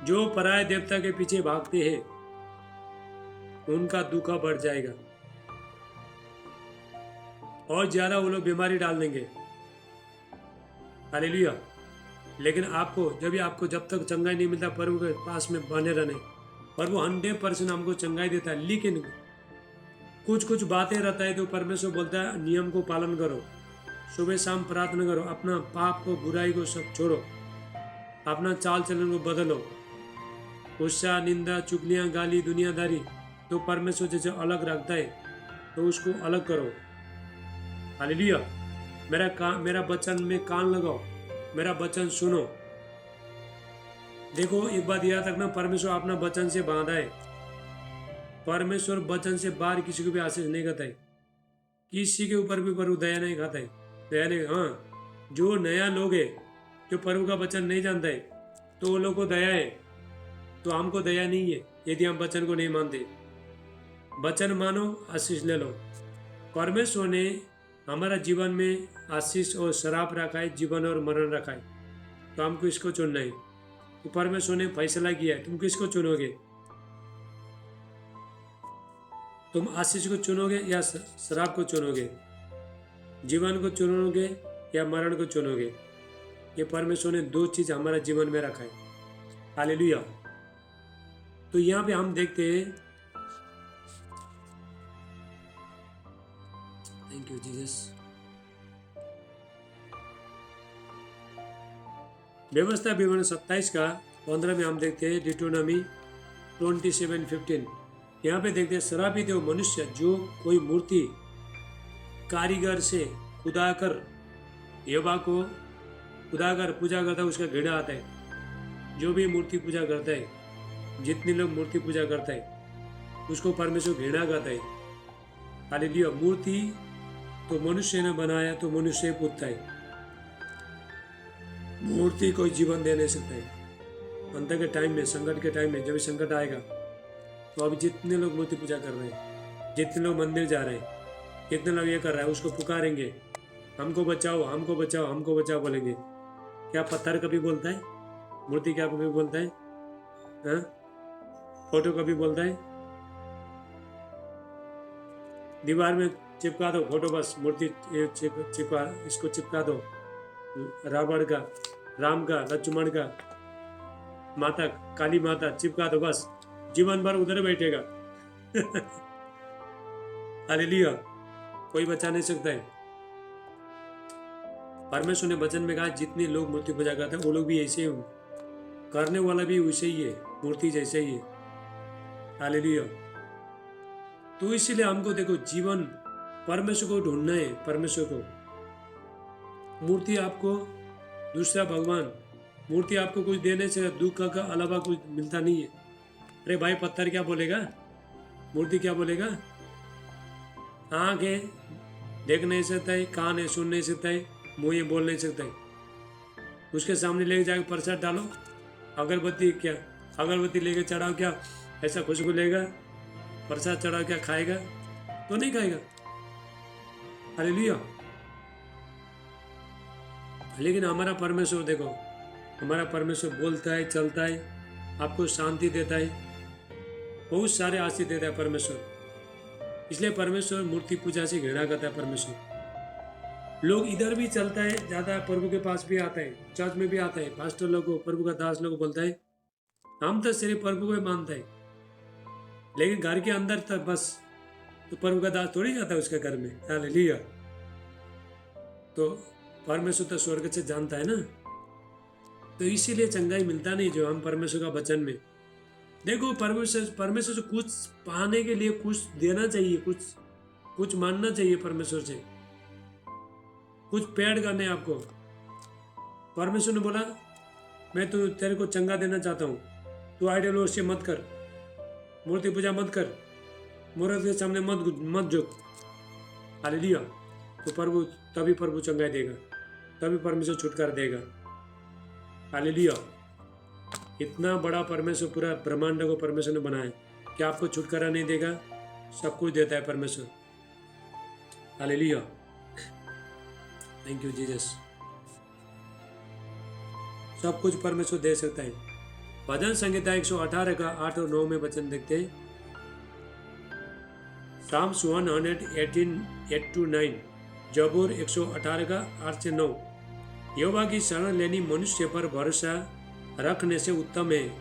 [SPEAKER 1] जो पराय देवता के पीछे भागते हैं उनका दुख बढ़ जाएगा और ज्यादा वो लोग बीमारी डाल देंगे। हालेलुया। लेकिन आपको जब तक चंगाई नहीं मिलता, प्रभु के पास में बने रहने, प्रभु 100% हमको चंगाई देता है। लेकिन कुछ बातें रहता है तो परमेश्वर बोलता है नियम को पालन करो, सुबह शाम प्रार्थना करो, अपना पाप को बुराई को सब छोड़ो, अपना चाल चलन को बदलो। गुस्सा, निंदा, चुगलियां, गाली, दुनियादारी तो परमेश्वर जैसे अलग रखता है तो उसको अलग करो। हालेलुया। मेरा वचन में कान लगाओ, मेरा वचन सुनो। देखो एक बात याद रखना, परमेश्वर अपना वचन से बांधा है। परमेश्वर वचन से बाहर किसी को भी आशीष नहीं करता है, किसी के ऊपर भी प्रभु दया नहीं खाता है, दया नहीं। हाँ, जो नया लोग है, जो प्रभु का वचन नहीं जानता है, तो वो लोग को दया है, तो हमको दया नहीं है यदि हम वचन को नहीं मानते। वचन मानो, आशीष ले लो। परमेश्वर ने हमारा जीवन में आशीष और शराब रखा है, जीवन और मरण रखा है, तो हमको इसको चुनना है। तो परमेश्वर ने फैसला किया है, तुम किसको चुनोगे? तुम आशीष को चुनोगे या शराब को चुनोगे? जीवन को चुनोगे या मरण को चुनोगे? ये परमेश्वर ने 2 चीज हमारा जीवन में रखा है। हालेलुया। तो यहाँ पे हम देखते हैं, थैंक यू जीसस। व्यवस्था विवरण 27:15 में हम देखते हैं, डिटोनॉमी 27:15। यहाँ पे देखते हैं, श्रापित वो मनुष्य जो कोई मूर्ति कारीगर से खुदाकर यहोवा को खुदाकर पूजा करता है, उसका घृणा आता है। जो भी मूर्ति पूजा करता है, जितने लोग मूर्ति पूजा करता है, उसको परमेश्वर घृणा करता है। हालेलुया। मूर्ति तो मनुष्य ने बनाया, तो मनुष्य पूछता है, मूर्ति कोई जीवन दे नहीं सकता है। अंत के टाइम में, संकट के टाइम में, जब संकट आएगा, तो अभी जितने लोग मूर्ति पूजा कर रहे हैं, जितने लोग मंदिर जा रहे हैं, जितने लोग ये कर रहे हैं, उसको पुकारेंगे, हमको बचाओ, हमको बचाओ, हमको बचाओ बोलेंगे। क्या पत्थर कभी बोलता है? मूर्ति क्या कभी बोलता है? हाँ? फोटो कभी बोलता है? दीवार में चिपका दो फोटो, बस मूर्ति चिपका, इसको चिपका दो, रावण का, राम का, लक्ष्मण का, माता काली माता चिपका दो, बस जीवन भर उधर बैठेगा। हालेलुया। कोई बचा नहीं सकता है। परमेश्वर ने वचन में कहा, जितने लोग मूर्ति पूजा करते हैं वो लोग भी ऐसे ही, करने वाला भी वैसे ही है, मूर्ति जैसे ही है। हालेलुया। तो इसलिए हमको देखो, जीवन परमेश्वर को ढूंढना है, परमेश्वर को। मूर्ति आपको, दूसरा भगवान, मूर्ति आपको कुछ देने से दुख का अलावा कुछ मिलता नहीं है। अरे भाई, पत्थर क्या बोलेगा? मूर्ति क्या बोलेगा? आँख है, देख नहीं सकता है, कान है सुन नहीं सकता है, मुंह ये बोल नहीं सकता है। उसके सामने लेके जाके प्रसाद डालो, अगरबत्ती क्या, अगरबत्ती लेके चढ़ाओ क्या, ऐसा खुशबू लेगा, प्रसाद चढ़ाओ क्या खाएगा? तो नहीं खाएगा। हालेलुया। लेकिन हमारा परमेश्वर देखो, हमारा परमेश्वर बोलता है, चलता है, आपको शांति देता है, बहुत सारे आशीष देता है परमेश्वर। इसलिए परमेश्वर मूर्ति पूजा से घृणा करता है परमेश्वर। लोग इधर भी चलता है, जाता है, प्रभु के पास भी आता है, चर्च में भी आता है, पास्टर लोग को, प्रभु का दास लोग को बोलता है हम तो सिर्फ प्रभु को ही मानते हैं, लेकिन घर के अंदर तक बस, तो प्रभु का दास थोड़ी जाता है उसके घर में। हालेलुया। तो परमेश्वर तो स्वर्ग से जानता है ना, तो इसीलिए चंगाई मिलता नहीं जो हम परमेश्वर का वचन में देखो। परमेश्वर से कुछ पाने के लिए कुछ देना चाहिए, कुछ मानना चाहिए परमेश्वर से, कुछ पेड़ करने आपको। परमेश्वर ने बोला मैं तो तेरे को चंगा देना चाहता हूँ, तू आइडल वर्शिप मत कर, मूर्ति पूजा मत कर, मूर्ति के सामने मत झुक। हालेलुया। तो तभी प्रभु चंगाई देगा, तभी परमेश्वर छुटकारा देगा। हालेलुया। इतना बड़ा परमेश्वर, पूरा ब्रह्मांड को परमेश्वर ने बनाया, क्या आपको छुटकारा नहीं देगा? सब कुछ देता है परमेश्वर। हालेलुया। Thank you Jesus. सब कुछ परमेश्वर दे सकता है। भजन संहिता 118 का 8 और 9 में वचन देखते हैं। साम्स 118:8-9, जबूर 118 का 8 से 9। यहोवा की शरण लेनी मनुष्य पर भरोसा रखने से उत्तम है।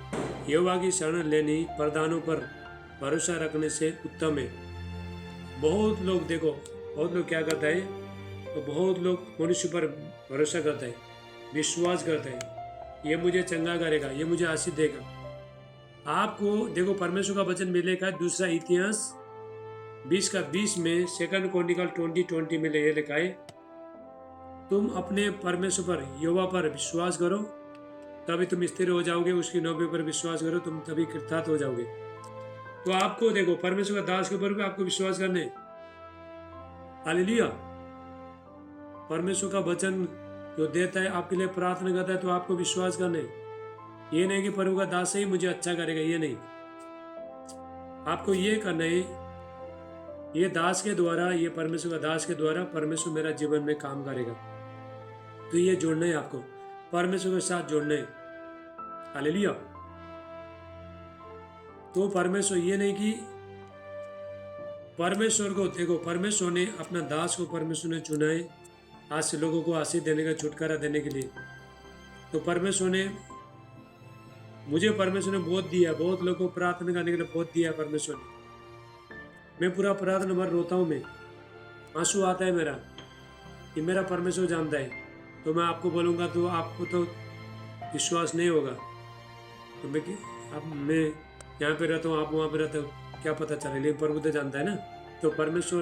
[SPEAKER 1] यहोवा की शरण लेनी प्रधानों पर भरोसा रखने से उत्तम है। बहुत लोग देखो, बहुत लोग क्या करता है, तो बहुत लोग मनुष्य पर भरोसा करता है, विश्वास करता है, ये मुझे चंगा करेगा, ये मुझे आशीष देगा। आपको देखो परमेश्वर का वचन मिलेगा दूसरा इतिहास 20 में, 2 क्रॉनिकल 20:20 में ये लिखा है, तुम अपने परमेश्वर पर, यहोवा पर विश्वास करो, तभी तुम स्थिर हो जाओगे। उसकी नौबे पर विश्वास करो, तुम तभी कृतार्थ हो जाओगे। तो आपको देखो परमेश्वर का दास के ऊपर भी आपको विश्वास करने। हालेलुया। परमेश्वर का वचन जो देता है, आपके लिए प्रार्थना करता है, तो आपको विश्वास करने। ये नहीं कि प्रभु का दास ही मुझे अच्छा करेगा, ये नहीं। आपको ये करना है, ये दास के द्वारा, ये परमेश्वर का दास के द्वारा परमेश्वर मेरा जीवन में काम करेगा। तो ये जोड़ना है आपको, परमेश्वर के साथ जोड़ना है। हालेलुया। तो परमेश्वर ये नहीं कि परमेश्वर को देखो, परमेश्वर ने अपना दास को परमेश्वर ने चुना है आज से लोगों को आशीष देने का, छुटकारा देने के लिए। तो परमेश्वर ने मुझे, परमेश्वर ने बहुत दिया, बहुत लोगों को प्रार्थना करने के लिए बहुत दिया परमेश्वर ने। मैं पूरा प्रार्थना भर रोता हूँ, मैं आंसू आता है मेरा, कि मेरा परमेश्वर जानता है। तो मैं आपको बोलूँगा तो आपको तो विश्वास नहीं होगा। तो मैं यहाँ पे रहता हूँ, आप वहाँ पे रहते हो, क्या पता चले, लेकिन प्रभु तो जानता है ना। तो परमेश्वर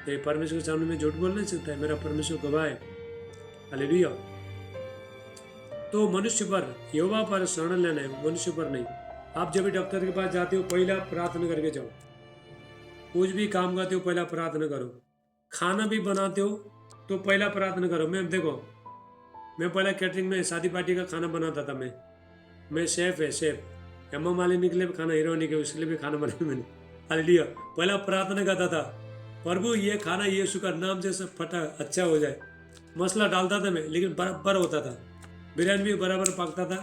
[SPEAKER 1] के सामने में झूठ बोल नहीं सकता है, मेरा परमेश्वर गवाह है। हालेलुया। तो मनुष्य पर, यहोवा पर शरण लेना है, मनुष्य पर नहीं। आप जब भी डॉक्टर के पास जाते हो, पहला प्रार्थना करके जाओ। कुछ भी काम करते हो, पहला प्रार्थना करो। खाना भी बनाते हो तो पहला प्रार्थना करो। मैं देखो, मैं पहला कैटरिंग में शादी पार्टी का खाना बनाता था। मैं शेफ है, शेफ। हेमा मालिनी के लिए भी खाना, हीरोइनी के उसके लिए भी खाना बनाया मैंने। हालेलुया। पहला प्रार्थना करता था, प्रभु ये खाना यीशु का नाम से सब फटा अच्छा हो जाए। मसला डालता था मैं, लेकिन बराबर होता था। बिरयानी भी बराबर पकता था।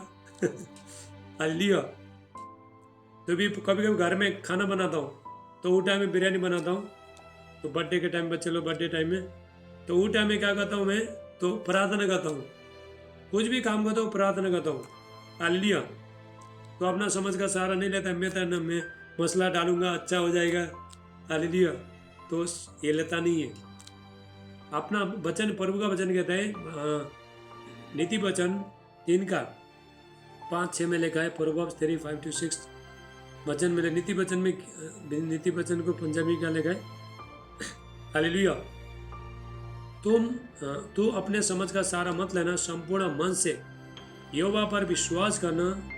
[SPEAKER 1] हालेलुया। तो भी कभी कभी घर में खाना बनाता हूँ, तो वो टाइम में बिरयानी बनाता हूँ। तो बर्थडे के टाइम, बच्चे लोग बर्थडे टाइम में, तो वो टाइम में क्या करता हूँ मैं, तो प्रार्थना करता हूँ। कुछ भी काम करता हूँ, प्रार्थना करता हूँ। हालेलुया। तो अपना समझ का सहारा नहीं लेता। मैं मसला डालूंगा अच्छा हो जाएगा। हालेलुया। तो ये लेता नहीं है। अपना वचन, प्रभु का वचन कहता है, नीति वचन 3:5-6 में लिखा है, प्रोवर्ब्स 3:5-6 वचन में। नीति वचन को पंजाबी क्या लिखा है? हालेलुया। तू अपने समझ का सहारा मत लेना, संपूर्ण मन से यहोवा पर विश्वास करना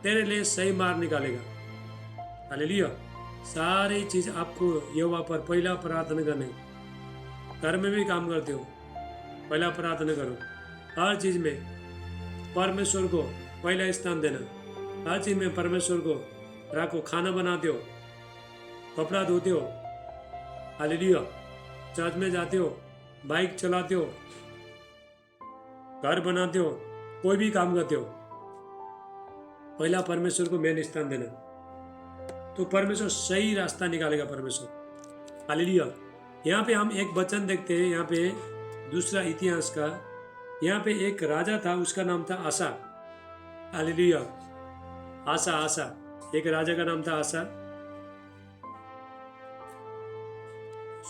[SPEAKER 1] तेरे लिए सही मार्ग निकालेगा। हालेलुया। सारी चीज आपको यहोवा पर पहला प्रार्थना करना है। घर में भी काम करते हो, पहला प्रार्थना करो। हर चीज़ में परमेश्वर को पहला स्थान देना। हर चीज़ में परमेश्वर को रखो। खाना बनाते हो, कपड़ा धोते हो, हालेलुया, चर्च में जाते हो, बाइक चलाते हो, घर बनाते हो, कोई भी काम करते हो, पहला परमेश्वर को मेन स्थान देना, तो परमेश्वर सही रास्ता निकालेगा। परमेश्वर, हालेलुया। यहाँ पे हम एक वचन देखते हैं, यहाँ पे दूसरा इतिहास का, यहाँ पे एक राजा था, उसका नाम था आसा। हालेलुया, आसा, आसा, एक राजा का नाम था आसा।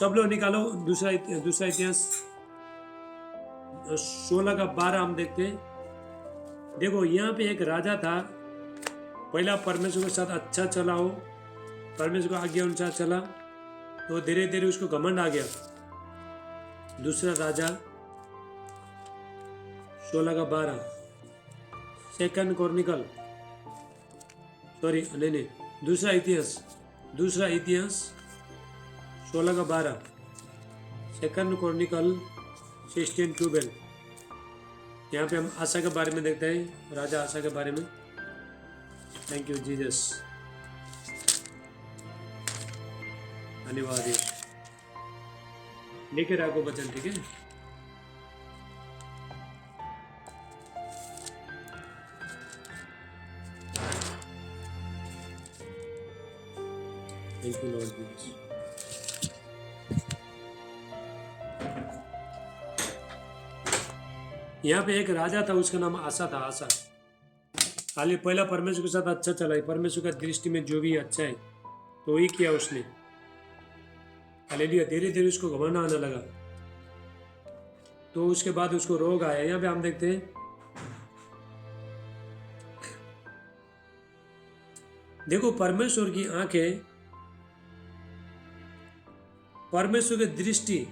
[SPEAKER 1] सब लोग निकालो दूसरा इतिहास 16 का 12 हम देखते हैं। देखो यहाँ पे एक राजा था, पहला परमेश्वर के साथ अच्छा चला हो, परमेश्वर को आज्ञा अनुसार चला, तो धीरे धीरे उसको घमंड आ गया। दूसरा राजा 16 का 12, सेकंड क्रॉनिकल, सॉरी नहीं, दूसरा इतिहास 16 का 12, सेकंड क्रॉनिकल 16:12। यहाँ पे हम आशा के बारे में देखते हैं, राजा आशा के बारे में। थैंक यू जीसस, धन्यवाद। लेके रखो वचन, ठीक है। Thank you Lord Jesus. यहाँ पे एक राजा था, उसका नाम आसा था, आसा। हालांकि पहला परमेश्वर के साथ अच्छा चला है, परमेश्वर का दृष्टि में जो भी अच्छा है तो वही किया उसने। हालेलुया। धीरे धीरे उसको घमंड आने लगा, तो उसके बाद उसको रोग आया। यहाँ पे हम देखते हैं, देखो परमेश्वर की आंखें, परमेश्वर की दृष्टि।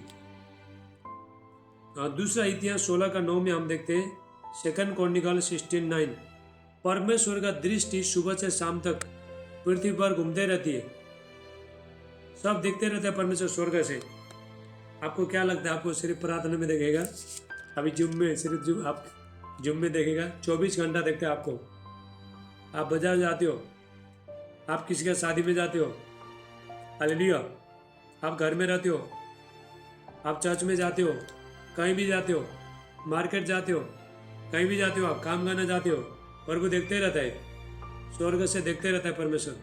[SPEAKER 1] दूसरा इतिहास 16 का 9 में हम देखते हैं, सेकंड क्रॉनिकल 16:9, परमेश्वर का दृष्टि सुबह से शाम तक पृथ्वी पर घूमते रहती है। सब देखते रहते हैं परमेश्वर स्वर्ग से। आपको क्या लगता है, आपको सिर्फ प्रार्थना में देखेगा? अभी जुम में सिर्फ आप जुम में देखेगा, 24 घंटा देखते हैं आपको। आप बाजार जाते हो, आप किसी का शादी में जाते हो, हालेलुया, आप घर में रहते हो, आप चर्च में जाते हो, कहीं भी जाते हो, मार्केट जाते हो, कहीं भी जाते हो, आप काम करने जाते हो, प्रभु देखते रहता है, स्वर्ग से देखते रहता है परमेश्वर।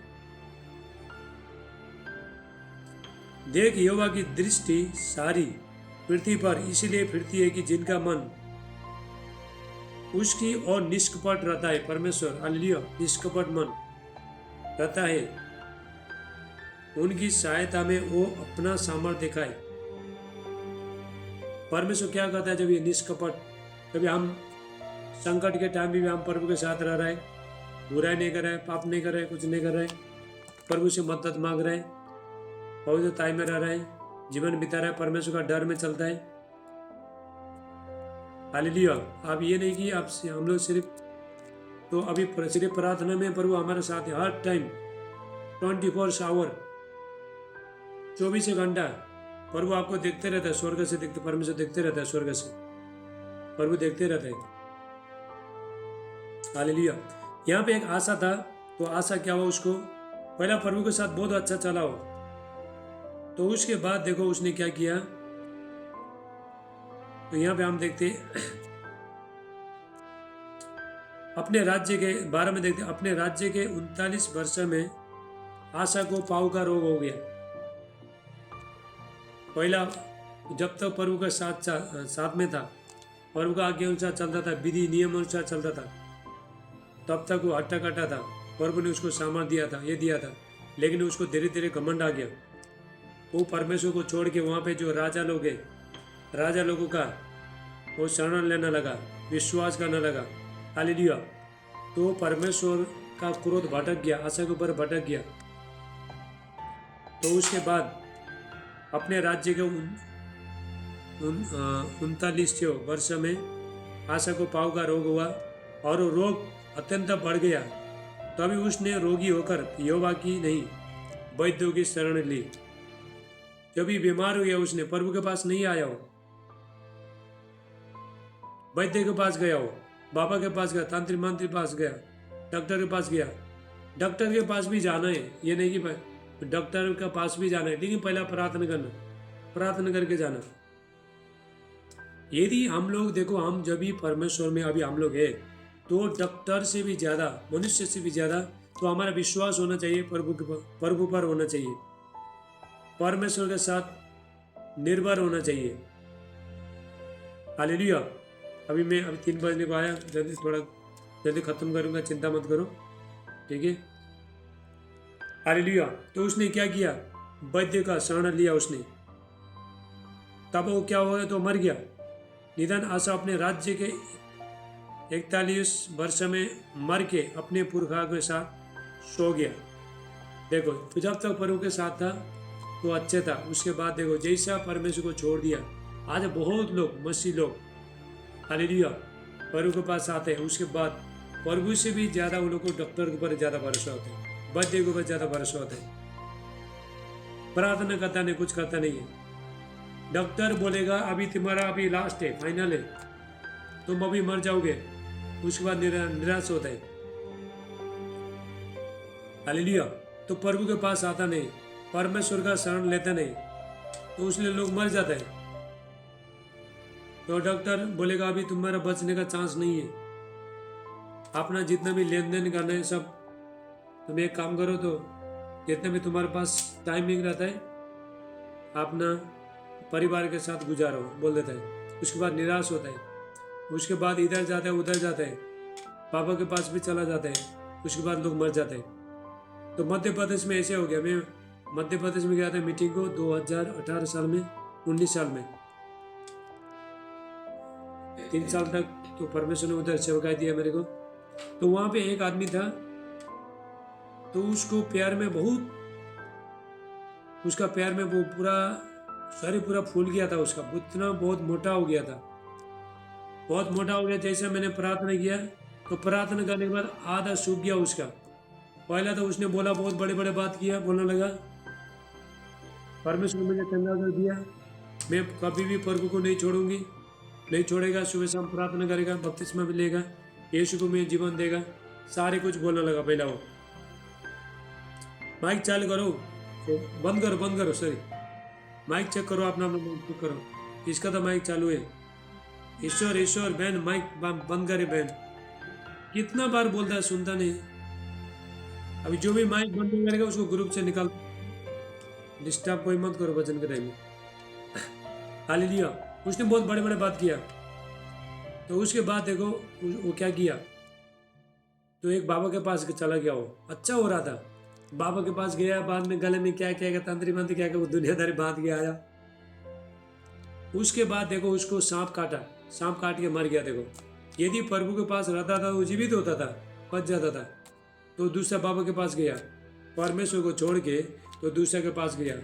[SPEAKER 1] देख, यहोवा की दृष्टि सारी पृथ्वी पर इसलिए फिरती है कि जिनका मन उसकी ओर निष्कपट रहता है। परमेश्वर, हालेलुया, निष्कपट मन रहता है, उनकी सहायता में वो अपना सामर्थ्य दिखाए। परमेश्वर क्या कहता है? जब ये निष्कपट, कभी हम संकट के टाइम भी हम प्रभु के साथ रह रहे हैं, बुराई नहीं कर रहे, पाप नहीं कर रहे, कुछ नहीं कर रहे, प्रभु से मदद मांग रहे, पवित्रता में रह रहे, जीवन बिता रहे, परमेश्वर का डर में चलता है। हालेलुया। आप ये नहीं कि आप हम लोग सिर्फ, तो अभी सिर्फ प्रार्थना में प्रभु हमारे साथ है हर टाइम, 24 आवर, 24 घंटा प्रभु आपको देखते रहता है, स्वर्ग से देखते, परमेश्वर देखते रहता है, स्वर्ग से प्रभु देखते रहता है। हालेलुया। यहाँ पे एक आशा था, तो आशा क्या हुआ, उसको पहला प्रभु के साथ बहुत अच्छा चला हो, तो उसके बाद देखो उसने क्या किया। तो यहाँ पे हम देखते अपने राज्य के 12 में देखते, अपने राज्य के 39 वर्ष में आशा को पाँव का रोग हो गया। पहला जब तक प्रभु का साथ में था, प्रभु का आज्ञा अनुसार चलता था, विधि नियम अनुसार चलता था, तब तक वो हट्टा कट्टा था, प्रभु ने उसको सामर्थ दिया था, ये दिया था, लेकिन उसको धीरे धीरे घमंड आ गया। वो परमेश्वर को छोड़ के वहाँ पे जो राजा लोग है, राजा लोगों का वो शरण लेने लगा, विश्वास करने लगा। हालेलुया। तो परमेश्वर का क्रोध भटक गया, आशा के ऊपर भटक गया। तो उसके बाद अपने राज्य के 39 वर्ष में आशा को पाँव का रोग हुआ, और वो रोग अत्यंत बढ़ गया। तभी उसने रोगी होकर यहोवा की नहीं, वैद्यों की शरण ली। जब भी बीमार हो गया उसने प्रभु के पास नहीं आया हो, वैद्य के पास गया हो, बाबा के पास गया, तांत्रिक मंत्री के पास गया, डॉक्टर के पास गया। डॉक्टर के पास भी जाना है, ये नहीं कि डॉक्टर के पास भी जाना है, लेकिन पहला प्रार्थना करना, प्रार्थना करके जाना। यदि हम लोग देखो, हम जब भी परमेश्वर में अभी हम लोग है, तो डॉक्टर से भी ज़्यादा, मनुष्य से भी ज़्यादा तो हमारा विश्वास होना चाहिए प्रभु पर होना चाहिए, परमेश्वर के साथ निर्भर होना चाहिए। हालेलुया। अभी 3 बजने को आया, थोड़ा जल्दी ख़त्म करूँगा, चिंता मत करो, ठीक है। हालेलुया। तो उसने क्या किया, वैद्य का शरण लिया उसने, तब वो क्या हुआ, तो मर गया। निधन आशा अपने राज्य के 41 वर्ष में मर के अपने पुरखा के साथ सो गया। देखो, तो जब तक प्रभु के साथ था तो अच्छे था, उसके बाद देखो जैसा परमेश्वर को छोड़ दिया। आज बहुत लोग, मसीह लोग, हालेलुया, प्रभु के पास आते हैं, उसके बाद प्रभु से भी ज़्यादा उन लोग को डॉक्टर के ऊपर ज़्यादा भरोसा होता है, वैद्य के ऊपर ज़्यादा भरोसा होता है। प्रार्थना करता नहीं, कुछ करता नहीं है। डॉक्टर बोलेगा अभी तुम्हारा अभी लास्ट है, फाइनल है, तुम अभी मर जाओगे, उसके बाद निराश होता है। हालेलुया। तो प्रभु के पास आता नहीं, परमेश्वर का शरण लेता नहीं, तो उसलिए लोग मर जाते हैं। तो डॉक्टर बोलेगा अभी तुम्हारा बचने का चांस नहीं है, अपना जितना भी लेन देन करना है सब, तुम एक काम करो, तो जितना भी तुम्हारे पास टाइमिंग रहता है अपना परिवार के साथ गुजारो, बोल देता है। उसके बाद निराश होता है, उसके बाद इधर जाता है उधर जाता है, पापा के पास भी चला जाता है, उसके बाद लोग मर जाते हैं। तो मध्य प्रदेश में ऐसे हो गया। मैं मध्य प्रदेश में गया था मीटिंग को 2018 साल में, 19 साल में, 3 साल तक तो परमेश्वर ने उधर सेवकाई दिया मेरे को। तो वहाँ पे एक आदमी था, तो उसको प्यार में बहुत, उसका प्यार में वो पूरा शरीर पूरा फूल गया था, उसका इतना बहुत मोटा हो गया था, बहुत मोटा हो गया। जैसे मैंने प्रार्थना किया, तो प्रार्थना करने के बाद आधा सूख गया उसका। पहला तो उसने बोला, बहुत बड़े बड़े बात किया, बोलने लगा परमेश्वर ने मुझे चंगा कर दिया, मैं कभी भी प्रभु को नहीं छोड़ूंगी, नहीं छोड़ेगा, सुबह शाम प्रार्थना करेगा, बपतिस्मा भी लेगा, यीशु को मैं जीवन देगा, सारे कुछ बोलने लगा। पहला वो माइक चालू करो, बंद करो, सॉरी, माइक चेक करो, अपना माइक चेक करो, इसका तो माइक चालू है। ईश्वर बहन माइक बंद करे बहन, कितना बार बोलता है, सुनता नहीं। अभी जो भी माइक बंद नहीं करेगा उसको ग्रुप से निकाल, डिस्टर्ब कोई मत करो वचन के टाइम में। हालेलुया। उसने बहुत बड़े बड़े बात किया। तो उसके बाद देखो वो क्या किया, तो एक बाबा के पास चला गया, वो अच्छा हो रहा था, बाबा के पास गया, बाद में गले में क्या क्या तंत्री मंत्री क्या क्या वो दुनियादारी बांध के आया। उसके बाद देखो उसको सांप काट के मर गया। देखो, यदि प्रभु के पास रहता था वो जीवित होता था, बच जाता था। तो दूसरा बाबा के पास गया, परमेश्वर को छोड़ के तो दूसरे के पास गया,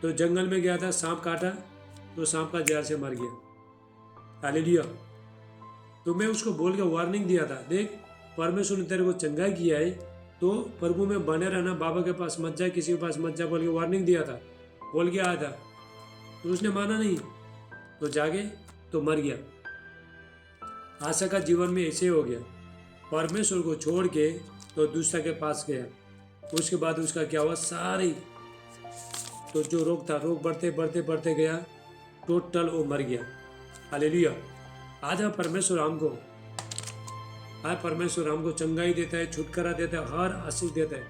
[SPEAKER 1] तो जंगल में गया था, सांप काटा, तो सांप का जहर से मर गया। हालेलुया। तो मैं उसको बोल के वार्निंग दिया था, देख परमेश्वर ने तेरे को चंगा किया है, तो प्रभु में बने रहना, बाबा के पास मत जा, किसी के पास मत जा, बोल के वार्निंग दिया था, बोल के आया था। तो उसने माना नहीं, तो जागे तो मर गया। आशा का जीवन में ऐसे हो गया, परमेश्वर को छोड़ के तो दूसरा के पास गया। उसके बाद उसका क्या हुआ, सारी तो जो रोग था, रोग बढ़ते गया, टोटल वो मर गया। हालेलुया। आज परमेश्वर हमको चंगाई देता है, छुटकारा देता है, हर आशीष देता है।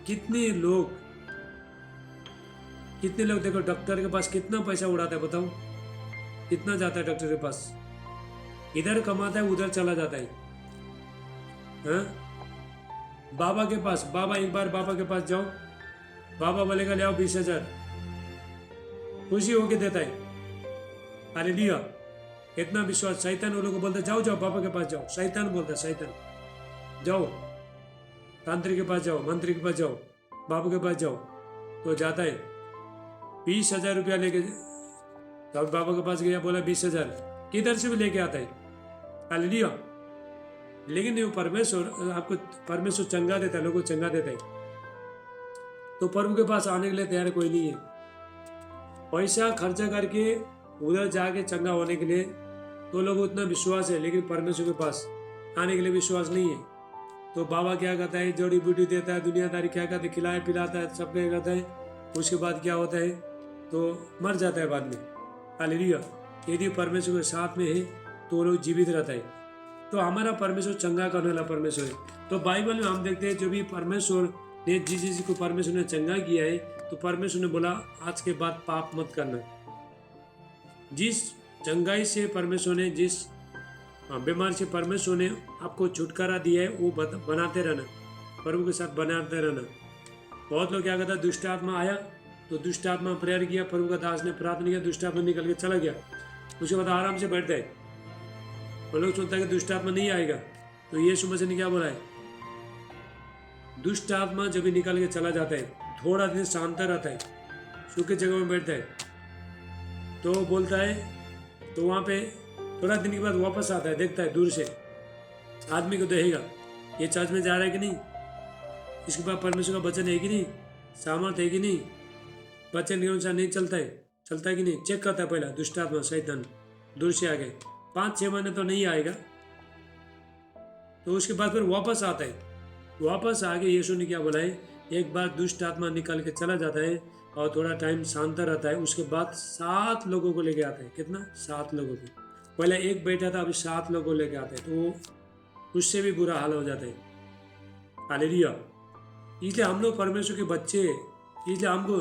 [SPEAKER 1] कितने लोग देखो डॉक्टर के पास कितना पैसा उड़ाता है, बताओ कितना जाता है डॉक्टर के पास, इधर कमाता है उधर चला जाता है। हाँ? बाबा के पास, एक बार बाबा के पास जाओ, बाबा बोलेगा ले आओ 20,000, खुशी होके देता है। हालेलुया। इतना विश्वास। शैतान उन लोगों को बोलता है जाओ बाबा के पास जाओ, शैतान बोलता है, शैतान जाओ, तांत्रिक के पास जाओ, मंत्री के पास जाओ, बाबा के पास जाओ, तो जाता है 20,000 रुपया लेके। तब बाबा के पास गया, बोला 20,000 किधर से भी लेके आता है। हालेलुया। लेकिन वो परमेश्वर चंगा देता है, लोगों को चंगा देता है। तो प्रभु के पास आने के लिए तैयार कोई नहीं है। पैसा खर्चा करके उधर जाके चंगा होने के लिए तो लोग उतना विश्वास है, लेकिन परमेश्वर के पास आने के लिए विश्वास नहीं है। तो बाबा क्या कहता है, जड़ी बूटी देता है, दुनियादारी क्या कहते है, खिलाए पिलाता है, सब क्या करता है, उसके बाद क्या होता है, तो मर जाता है बाद में। हालेलुया। यदि परमेश्वर के साथ में है तो वो लोग जीवित रहता है। तो हमारा परमेश्वर चंगा करने वाला परमेश्वर है। तो बाइबल में हम देखते हैं जो भी परमेश्वर ने जिस को परमेश्वर ने चंगा किया है, तो परमेश्वर ने बोला आज के बाद पाप मत करना। जिस चंगाई से परमेश्वर ने, जिस बीमारी से परमेश्वर ने आपको छुटकारा दिया है, वो बनाते रहना, प्रभु के साथ बनाते रहना। बहुत लोग क्या कहता है, दुष्ट आत्मा आया तो दुष्ट आत्मा प्रेयर किया, प्रभु का दास ने प्रार्थना किया, दुष्ट आत्मा निकल के चला गया, उसके बाद आराम से बैठता है। वो लोग सोचता है कि दुष्ट आत्मा नहीं आएगा, तो यीशु मसीह ने क्या बोला है, दुष्ट आत्मा जब भी निकल के चला जाता है, थोड़ा दिन शांत रहता है, सूखे जगह में बैठता है, तो बोलता है, तो वहाँ पे थोड़ा दिन के बाद वापस आता है, देखता है दूर से, आदमी को देखेगा ये चर्च में जा रहा है कि नहीं, इसके पास परमेश्वर का वचन है कि नहीं, सामर्थ्य है कि नहीं, वचन के अनुसार नहीं चलता है कि नहीं, चेक करता है पहला दुष्ट आत्मा शैतान दूर से आ गए। 5-6 महीने तो नहीं आएगा, तो उसके बाद फिर वापस आता है। वापस आके यीशु ने क्या बोला है, एक बार दुष्ट आत्मा निकल के चला जाता है और थोड़ा टाइम शांत रहता है, उसके बाद 7 लोगों को लेके आता है। कितना? 7 लोगों को। पहले एक बैठा था, अभी 7 लोगों को लेके आता है, तो उससे भी बुरा हाल हो जाता है। हालेलुया। इसलिए हम लोग परमेश्वर के बच्चे, इसलिए हमको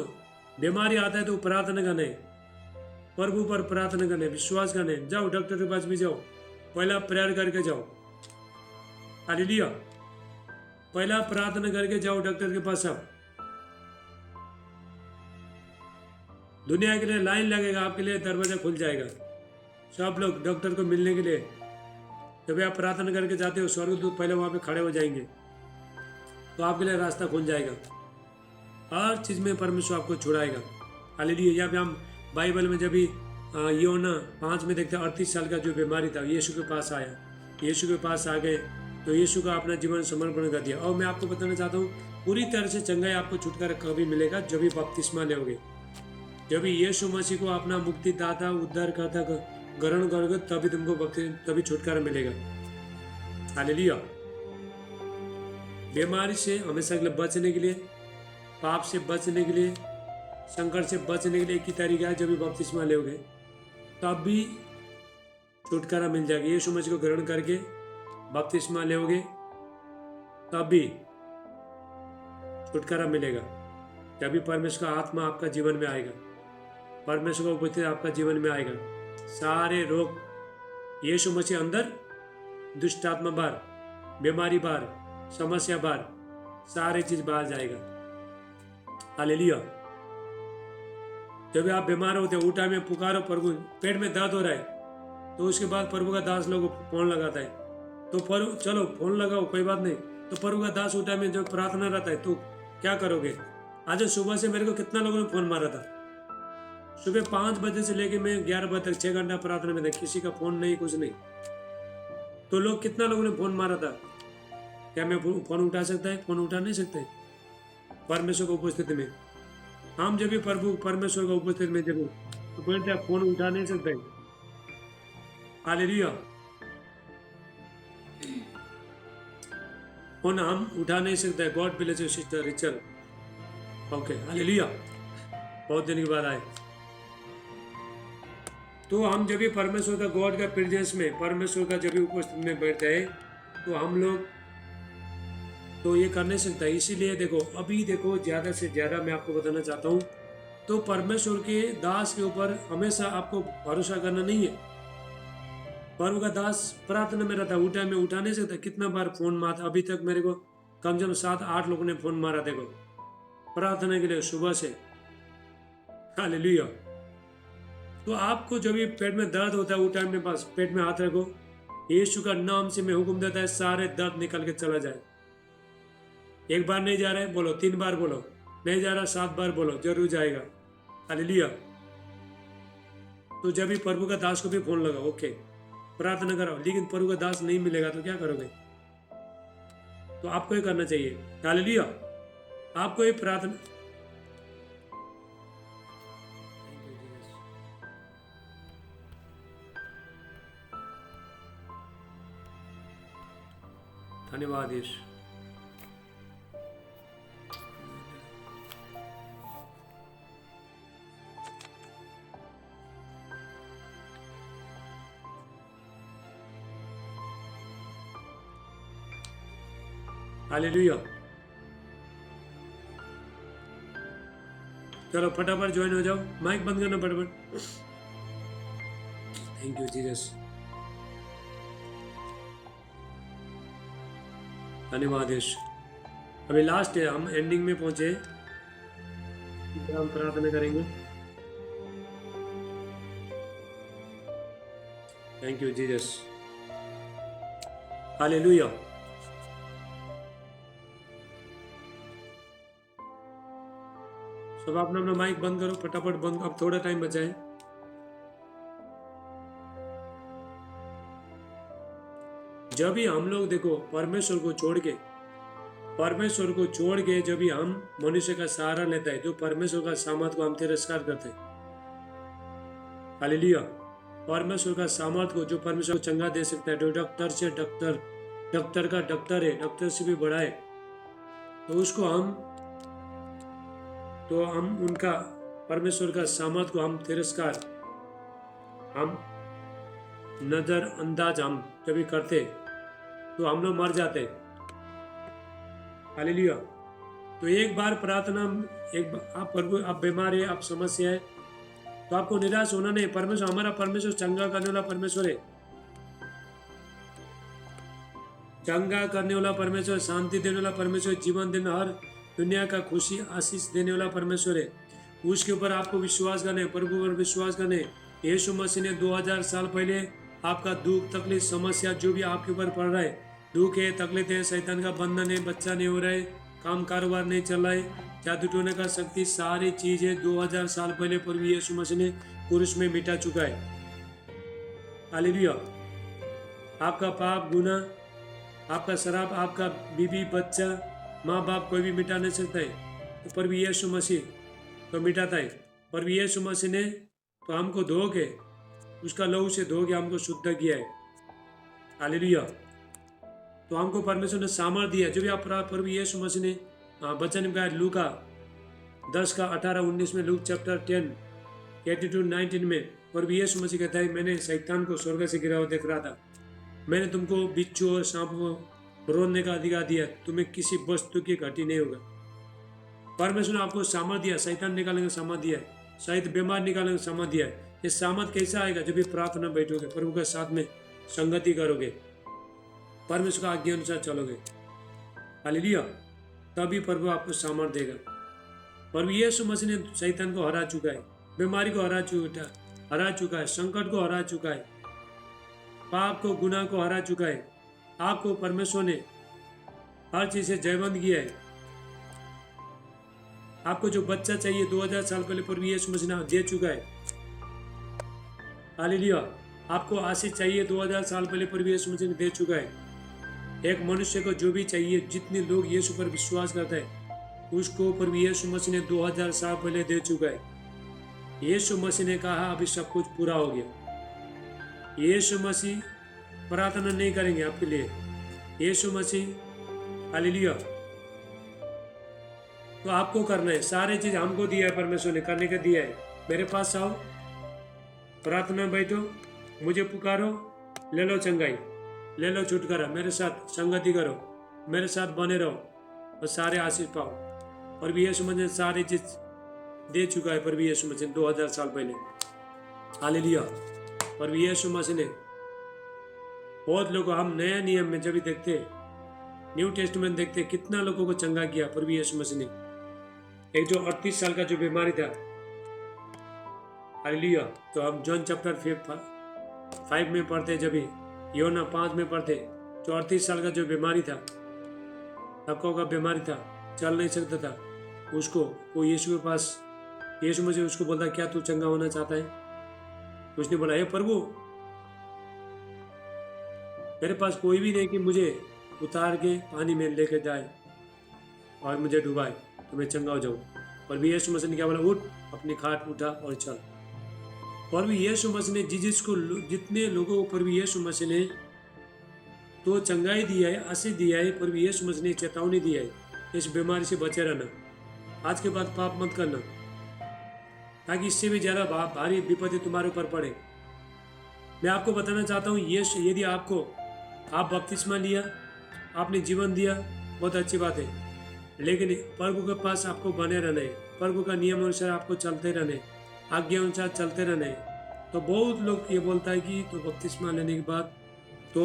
[SPEAKER 1] बीमारी आता है तो प्रार्थना करने, प्रभु पर प्रार्थना करने, विश्वास करने, जाओ डॉक्टर के पास भी जाओ, पहला प्रेयर करके जाओ। हालेलुया। पहला प्रार्थना करके जाओ डॉक्टर के पास। सब दुनिया के लिए लाइन लगेगा, आपके लिए दरवाजा खुल जाएगा, सब लोग डॉक्टर को मिलने के लिए। जब आप प्रार्थना करके जाते हो, स्वर्गदूत पहले वहां पे खड़े हो जाएंगे, तो आपके लिए रास्ता खुल जाएगा। हर चीज में परमेश्वर आपको छुड़ाएगा। हालेलुया। यहाँ पे हम बाइबल में जब भी योना 5 में देखते हैं, 38 साल का जो बीमारी था, यीशु के पास आया, यीशु के पास आ गए तो यीशु का अपना जीवन समर्पण कर दिया। और मैं आपको बताना चाहता हूँ, पूरी तरह से चंगाई आपको छुटकारा कभी मिलेगा जब भी बपतिस्मा लोगे, जब भी यीशु मसीह को अपना मुक्तिदाता उद्धारकर्ता ग्रहण करोगे, तभी तुमको तभी छुटकारा मिलेगा। हालेलुया। बीमारी से हमेशा के लिए बचने के लिए, पाप से बचने के लिए, संकट से बचने के लिए एक ही तरीका है, जब भी बपतिस्मा लोगे तब भी छुटकारा मिल जाएगा। यीशु मसीह को ग्रहण करके बपतिस्मा लोगे तब भी छुटकारा मिलेगा। जब भी परमेश्वर का आत्मा आपका जीवन में आएगा, परमेश्वर का उपस्थिति आपका जीवन में आएगा, सारे रोग यीशु मसीह अंदर, दुष्ट आत्मा बाहर, बीमारी बाहर, समस्या बाहर, सारी चीज बाहर जाएगा। हालेलुया। जब आप बीमार होते हो, उठा में पुकारो प्रभु, पेट में दर्द हो रहा है, तो उसके बाद प्रभु का दास लोग फोन लगाता है, तो प्रभु चलो फोन लगाओ, कोई बात नहीं, तो प्रभु का दास उठा में जब प्रार्थना रहता है तो क्या करोगे। आज सुबह से मेरे को कितना लोगों ने फोन मारा था, सुबह 5 बजे से लेके मैं 11 बजे तक 6 घंटा प्रार्थना में था, किसी का फोन नहीं, कुछ नहीं। तो लोग कितना लोगों ने फोन मारा था, क्या मैं फोन उठा सकता है? फोन उठा नहीं सकते परमेश्वर की उपस्थिति में। हम जब भी प्रभु परमेश्वर का उपस्थिति में जब तो बोलते हैं फोन उठा नहीं सकते। हालेलुया। फोन हम उठा नहीं सकते। God bless you sister Rachel. Okay, hallelujah. बहुत दिन के बाद आए। तो हम जब भी परमेश्वर का, गॉड का प्रेजेंस में, परमेश्वर का जब भी उपस्थिति में बैठते हैं, तो हम लोग तो ये कर नहीं सकता। इसीलिए देखो, अभी देखो, ज़्यादा से ज़्यादा मैं आपको बताना चाहता हूँ, तो परमेश्वर के दास के ऊपर हमेशा आपको भरोसा करना नहीं है। प्रभु का दास प्रार्थना में रहता है, उठा में उठा नहीं सकता। कितना बार फोन मारा, अभी तक मेरे को कम से कम 7-8 लोगों ने फोन मारा, देखो, प्रार्थना के लिए सुबह से। हालेलुया। तो आपको जब भी पेट में दर्द होता है, उठा में बस पेट में हाथ रखो, यीशु का नाम से मैं हुक्म देता है, सारे दर्द निकल के चला जाए। एक बार नहीं जा रहा है बोलो, 3 बार बोलो, नहीं जा रहा 7 बार बोलो, जरूर जाएगा। हालेलुया। तो जब भी प्रभु का दास को भी फोन लगाओ, ओके, प्रार्थना करो, लेकिन प्रभु का दास नहीं मिलेगा तो क्या करोगे? तो आपको ये करना चाहिए। हालेलुया। आपको ये प्रार्थना धन्यवाद यीशु। हालेलुया। चलो फटाफट ज्वाइन हो जाओ, माइक बंद करना फटाफट। थैंक यू जीसस, धन्यवाद यीशु। अभी लास्ट है, हम एंडिंग में पहुंचे, हम प्रार्थना करेंगे। Thank you Jesus, hallelujah. सब अपना अपना माइक बंद करो, फटाफट बंद, अब थोड़ा टाइम बचा है। जब भी हम लोग देखो परमेश्वर को छोड़ के जब भी हम मनुष्य का सहारा लेता है, तो परमेश्वर का सामर्थ को हम तिरस्कार करते हैं। हालेलुया। परमेश्वर का सामर्थ को, जो परमेश्वर को चंगा दे सकता है, जो डॉक्टर से डॉक्टर का डॉक्टर है, डॉक्टर से भी बड़ा है, तो उसको हम उनका परमेश्वर का सामर्थ को हम तिरस्कार, हम नजरअंदाज हम जब भी करते, तो हम लोग मर जाते। हालेलुया। तो एक बार प्रार्थना, आप प्रभु, आप बीमार है, आप समस्या है, तो आपको निराश होना नहीं। परमेश्वर, हमारा परमेश्वर चंगा करने वाला परमेश्वर है, चंगा करने वाला परमेश्वर, शांति देने वाला परमेश्वर, जीवन देने, हर दुनिया का खुशी आशीष देने वाला परमेश्वर है। उसके ऊपर आपको विश्वास करने, प्रभु पर विश्वास करने। यीशु मसीह ने 2000 साल पहले आपका दुख तकलीफ समस्या जो भी आपके ऊपर पड़ रहा है, दुख है, तकलीफ है, शैतान का बंधन है, बच्चा नहीं हो रहा है, काम कारोबार नहीं चल रहा है, जादू टोने का शक्ति, सारी चीजें 2000 साल पहले प्रभु यीशु मसीह ने क्रूस में मिटा चुका है। हालेलुया। आपका पाप गुनाह, आपका शराब, आपका बीवी बच्चा माँ बाप कोई भी मिटा नहीं सकता है, तो प्रभु यीशु मसीह तो मिटाता है। प्रभु यीशु मसीह ने तो हमको धो के, उसका लहू से धो के हमको शुद्ध किया है। हालेलुया। तो हमको परमेश्वर ने सामर्थ दिया। जो भी आप प्रभु यीशु मसीह ने वचन में कहा, लूका 10 का 18-19 में, लूक चैप्टर 10 82-19 में प्रभु यीशु मसीह कहता है, मैंने शैतान को स्वर्ग से गिरा हुआ देख रहा था, मैंने तुमको बिच्छू और सांप को रोकने का अधिकार दिया, तुम्हें किसी वस्तु की घटी नहीं होगा। परमेश्वर ने आपको सामर्थ दिया, शैतान निकालने का सामर्थ दिया है, शायद बीमार निकालने का सामर्थ दिया है। ये सामर्थ कैसा आएगा? जब भी प्रार्थना बैठोगे, प्रभु के साथ में संगति करोगे, परमेश्वर का आज्ञा अनुसार चलोगे, हालेलुया, तभी प्रभु आपको सामर्थ देगा। प्रभु यीशु मसीह ने शैतान को हरा चुका है, बीमारी को हरा चुका है, संकट को हरा चुका है, पाप को, गुनाह को हरा चुका है। आपको परमेश्वर ने हर चीज से जयवंत किया है। आपको जो बच्चा चाहिए 2000 साल पहले प्रभु यीशु मसीह ने दे चुका है। हालेलुया। आपको आशीष चाहिए 2000 साल पहले प्रभु यीशु मसीह ने दे चुका है। एक मनुष्य को जो भी चाहिए, जितने लोग यीशु पर विश्वास करते हैं, उसको प्रभु यीशु मसीह ने 2000 साल पहले दे चुका है। यीशु मसीह ने कहा अभी सब कुछ पूरा हो गया। यीशु मसीह प्रार्थना नहीं करेंगे आपके लिए, यीशु मसीह, हालेलुया, तो आपको करना है। सारी चीज हमको दिया है, परमेश्वर ने करने का दिया है। मेरे पास आओ, प्रार्थना में बैठो, मुझे पुकारो, ले लो चंगाई, ले लो छुटकारा, मेरे साथ संगति करो, मेरे साथ बने रहो और सारे आशीष पाओ। प्रभु यीशु मसीह सारी चीज दे चुका है। प्रभु यीशु मसीह 2000 साल पहले, हालेलुया। प्रभु यीशु मसीह ने बहुत लोगों, हम नया नियम में जब भी देखते, न्यू टेस्टमेंट देखते, कितना लोगों को चंगा किया प्रभु यीशु मसीह ने। एक जो 38 साल का जो बीमारी था, हालेलुया, तो हम जॉन चैप्टर 5 में पढ़ते, जब भी योना 5 में पढ़ते, जो 38 साल का जो बीमारी था, धक्कों का बीमारी था, चल नहीं सकता था, उसको वो यीशु के पास, यीशु मसीह उसको बोलता, क्या तू चंगा होना चाहता है? उसने बोला, हे प्रभु, मेरे पास कोई भी नहीं कि मुझे उतार के पानी में लेके जाए और मुझे डुबाए तो मैं चंगा हो जाऊँ। प्रभु यीशु मसीह ने क्या बोला? उठ, अपनी खाट उठा और चल। प्रभु यीशु मसीह ने जिसको, जितने लोगों को प्रभु यीशु मसीह ने तो चंगाई दिया है, आशीष दिया है, पर ये समझने चेतावनी दिया है इस बीमारी से बचे रहना, आज के बाद पाप मत करना, ताकि इससे भी ज़्यादा भारी विपत्ति तुम्हारे ऊपर पड़े। मैं आपको बताना चाहता हूँ, ये यदि आप बपतिस्मा लिया, आपने जीवन दिया, बहुत अच्छी बात है, लेकिन प्रभु के पास आपको बने रहना है, प्रभु का नियम अनुसार आपको चलते रहना है, आज्ञा अनुसार चलते रहना है। तो बहुत लोग ये बोलता है कि तो बपतिस्मा लेने के बाद तो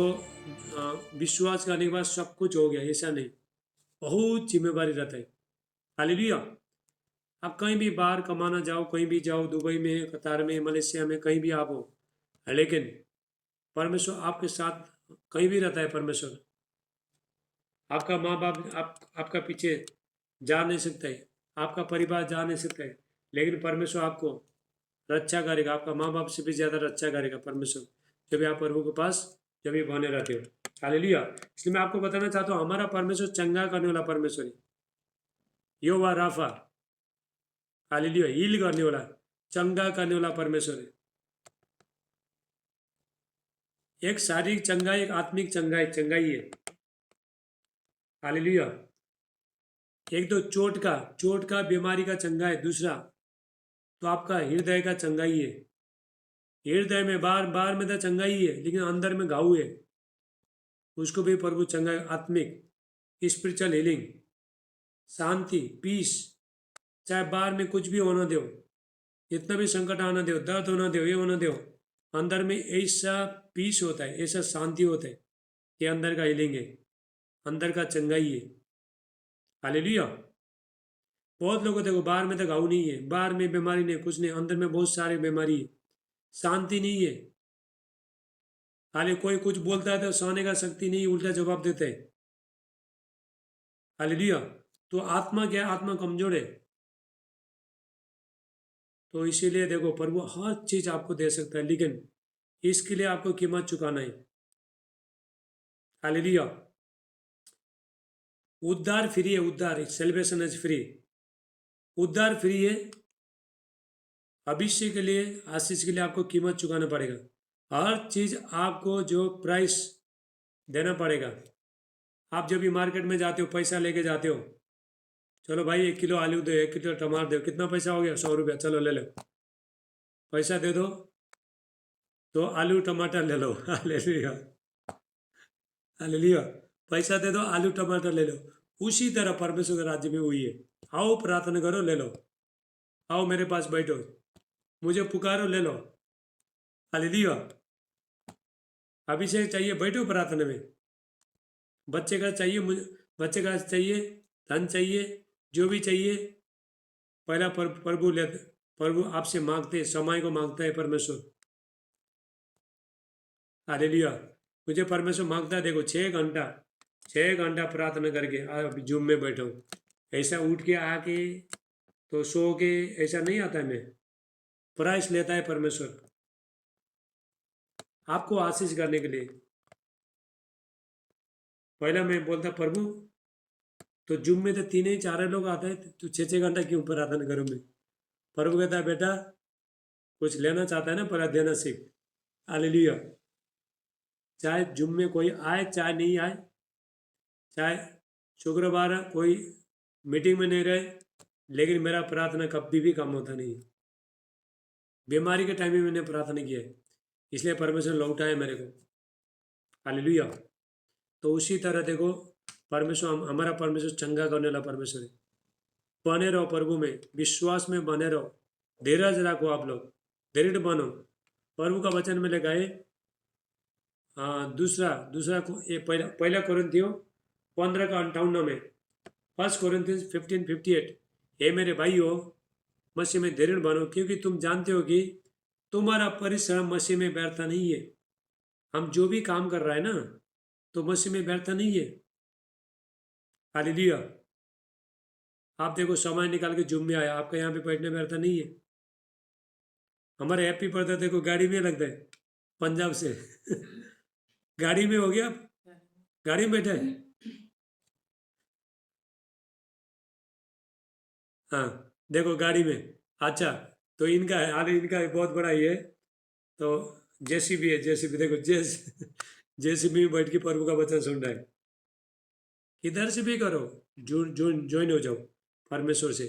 [SPEAKER 1] विश्वास करने के बाद सब कुछ हो गया, ऐसा नहीं, बहुत जिम्मेवारी रहता है। हालेलुया। आप कहीं भी बाहर कमाना जाओ, कहीं भी जाओ, दुबई में, कतार में, मलेशिया में, कहीं भी आप हो, लेकिन परमेश्वर आपके साथ कहीं भी रहता है। परमेश्वर आपका माँ बाप आपका पीछे जा नहीं सकता है, आपका परिवार जा नहीं सकता है, लेकिन परमेश्वर आपको रक्षा करेगा, आपका माँ बाप से भी ज़्यादा रक्षा करेगा परमेश्वर, जब आप प्रभु के पास जब भी बने रहते हो। हालेलुया। इसलिए मैं आपको बताना चाहता हूँ, हमारा परमेश्वर चंगा करने वाला परमेश्वर है, यहोवा राफा। हालेलुया। हील करने वाला, चंगा करने वाला परमेश्वर है। एक शारीरिक चंगाई, एक आत्मिक चंगाई है। हालेलुया। एक तो चोट का बीमारी का चंगा है, दूसरा तो आपका हृदय का चंगाई है। हृदय में बार में तो चंगाई है, लेकिन अंदर में घाव है, उसको भी प्रभु चंगाई, आत्मिक स्पिरिचुअल हीलिंग, शांति, पीस। चाहे बाहर में कुछ भी होना दो, इतना भी संकट आना दो, दर्द होना दो, ये होना दो, अंदर में ऐसा पीस होता है, ऐसा शांति होता है, ये अंदर का हीलिंग है, अंदर का चंगाई है। हालेलुया। बहुत लोगों देखो बाहर में तो घाव नहीं है, बाहर में बीमारी नहीं, कुछ नहीं, अंदर में बहुत सारी बीमारी है, शांति नहीं है। हाले कोई कुछ बोलता है तो सहने का शक्ति नहीं, उल्टा जवाब देते हैं। हालेलुया। तो आत्मा क्या है? आत्मा कमजोर है। तो इसीलिए देखो प्रभु हर चीज आपको दे सकता है, लेकिन इसके लिए आपको कीमत चुकाना है। हालेलुया। उद्धार फ्री है, उद्धार, सेलिब्रेशन इज फ्री, उद्धार फ्री है। भविष्य के लिए, आशीष के लिए आपको कीमत चुकाना पड़ेगा, हर चीज आपको जो प्राइस देना पड़ेगा। आप जब भी मार्केट में जाते हो, पैसा लेके जाते हो, चलो भाई 1 किलो आलू दो, 1 किलो टमाटर दो, कितना पैसा हो गया? 100 रुपया, चलो ले लो, पैसा दे दो तो आलू टमाटर ले लो। Hallelujah, hallelujah. पैसा दे दो, आलू टमाटर ले लो। उसी तरह परमेश्वर के राज्य में हुई है। आओ प्रार्थना करो, ले लो, आओ मेरे पास बैठो, मुझे पुकारो, ले लो। हालेलुया। अभिषेक चाहिए, बैठो प्रार्थना में। बच्चे का चाहिए, मुझे बच्चे का चाहिए, धन चाहिए, जो भी चाहिए, पहला प्रभु ले, प्रभु आपसे मांगते, समय को मांगता है परमेश्वर। हालेलुया। मुझे परमेश्वर मांगता है, देखो 6 घंटा प्रार्थना करके अब जूम में बैठा हूँ। ऐसा उठ के आके तो सो के ऐसा नहीं आता है। मैं प्राइस लेता है परमेश्वर आपको आशीष करने के लिए। पहला मैं बोलता प्रभु, तो जूम में तो 3 4 लोग आते हैं, तो 6 घंटा क्यों प्रार्थना करूँ मैं? प्रभु कहता है बेटा, कुछ लेना चाहता है ना, पर देना सीख। हालेलुया। चाहे जुम में कोई आए चाहे नहीं आए, चाहे शुक्रवार कोई मीटिंग में नहीं रहे, लेकिन मेरा प्रार्थना कभी भी कम होता नहीं है। बीमारी के टाइम में मैंने प्रार्थना किया है, इसलिए परमेश्वर लौटा है मेरे को। हालेलुया। तो उसी तरह देखो, परमेश्वर, हमारा परमेश्वर चंगा करने वाला परमेश्वर है। बने रहो प्रभु में, विश्वास में बने रहो, धीरज रखो, आप लोग दृढ़ बनो। प्रभु का वचन में लगाए। दूसरा ये पहला कोरिन्थियों 15:58 में, 1 कोरिन्थियंस 15:58, हे मेरे भाइयों, मसीह में दृढ़ बनो, क्योंकि तुम जानते हो कि तुम्हारा परिश्रम मसीह में व्यर्थ नहीं है। हम जो भी काम कर रहा है ना, तो मसीह में व्यर्थ नहीं है। हालेलुया। आप देखो समय निकाल के जुम में आया, आपका यहाँ पे बैठने व्यर्थ नहीं है। हमारे हैप्पी बर्थडे देखो गाड़ी में लगता है, पंजाब से। गाड़ी में हो गया, गाड़ी में बैठे हैं। हाँ, देखो गाड़ी में। अच्छा, तो इनका है, अरे इनका बहुत बड़ा ये है। तो जेसीबी है, जेसीबी देखो, जेसीबी में बैठ के प्रभु का वचन सुन रहे हैं। इधर से भी करो, ज्वाइन हो जाओ परमेश्वर से।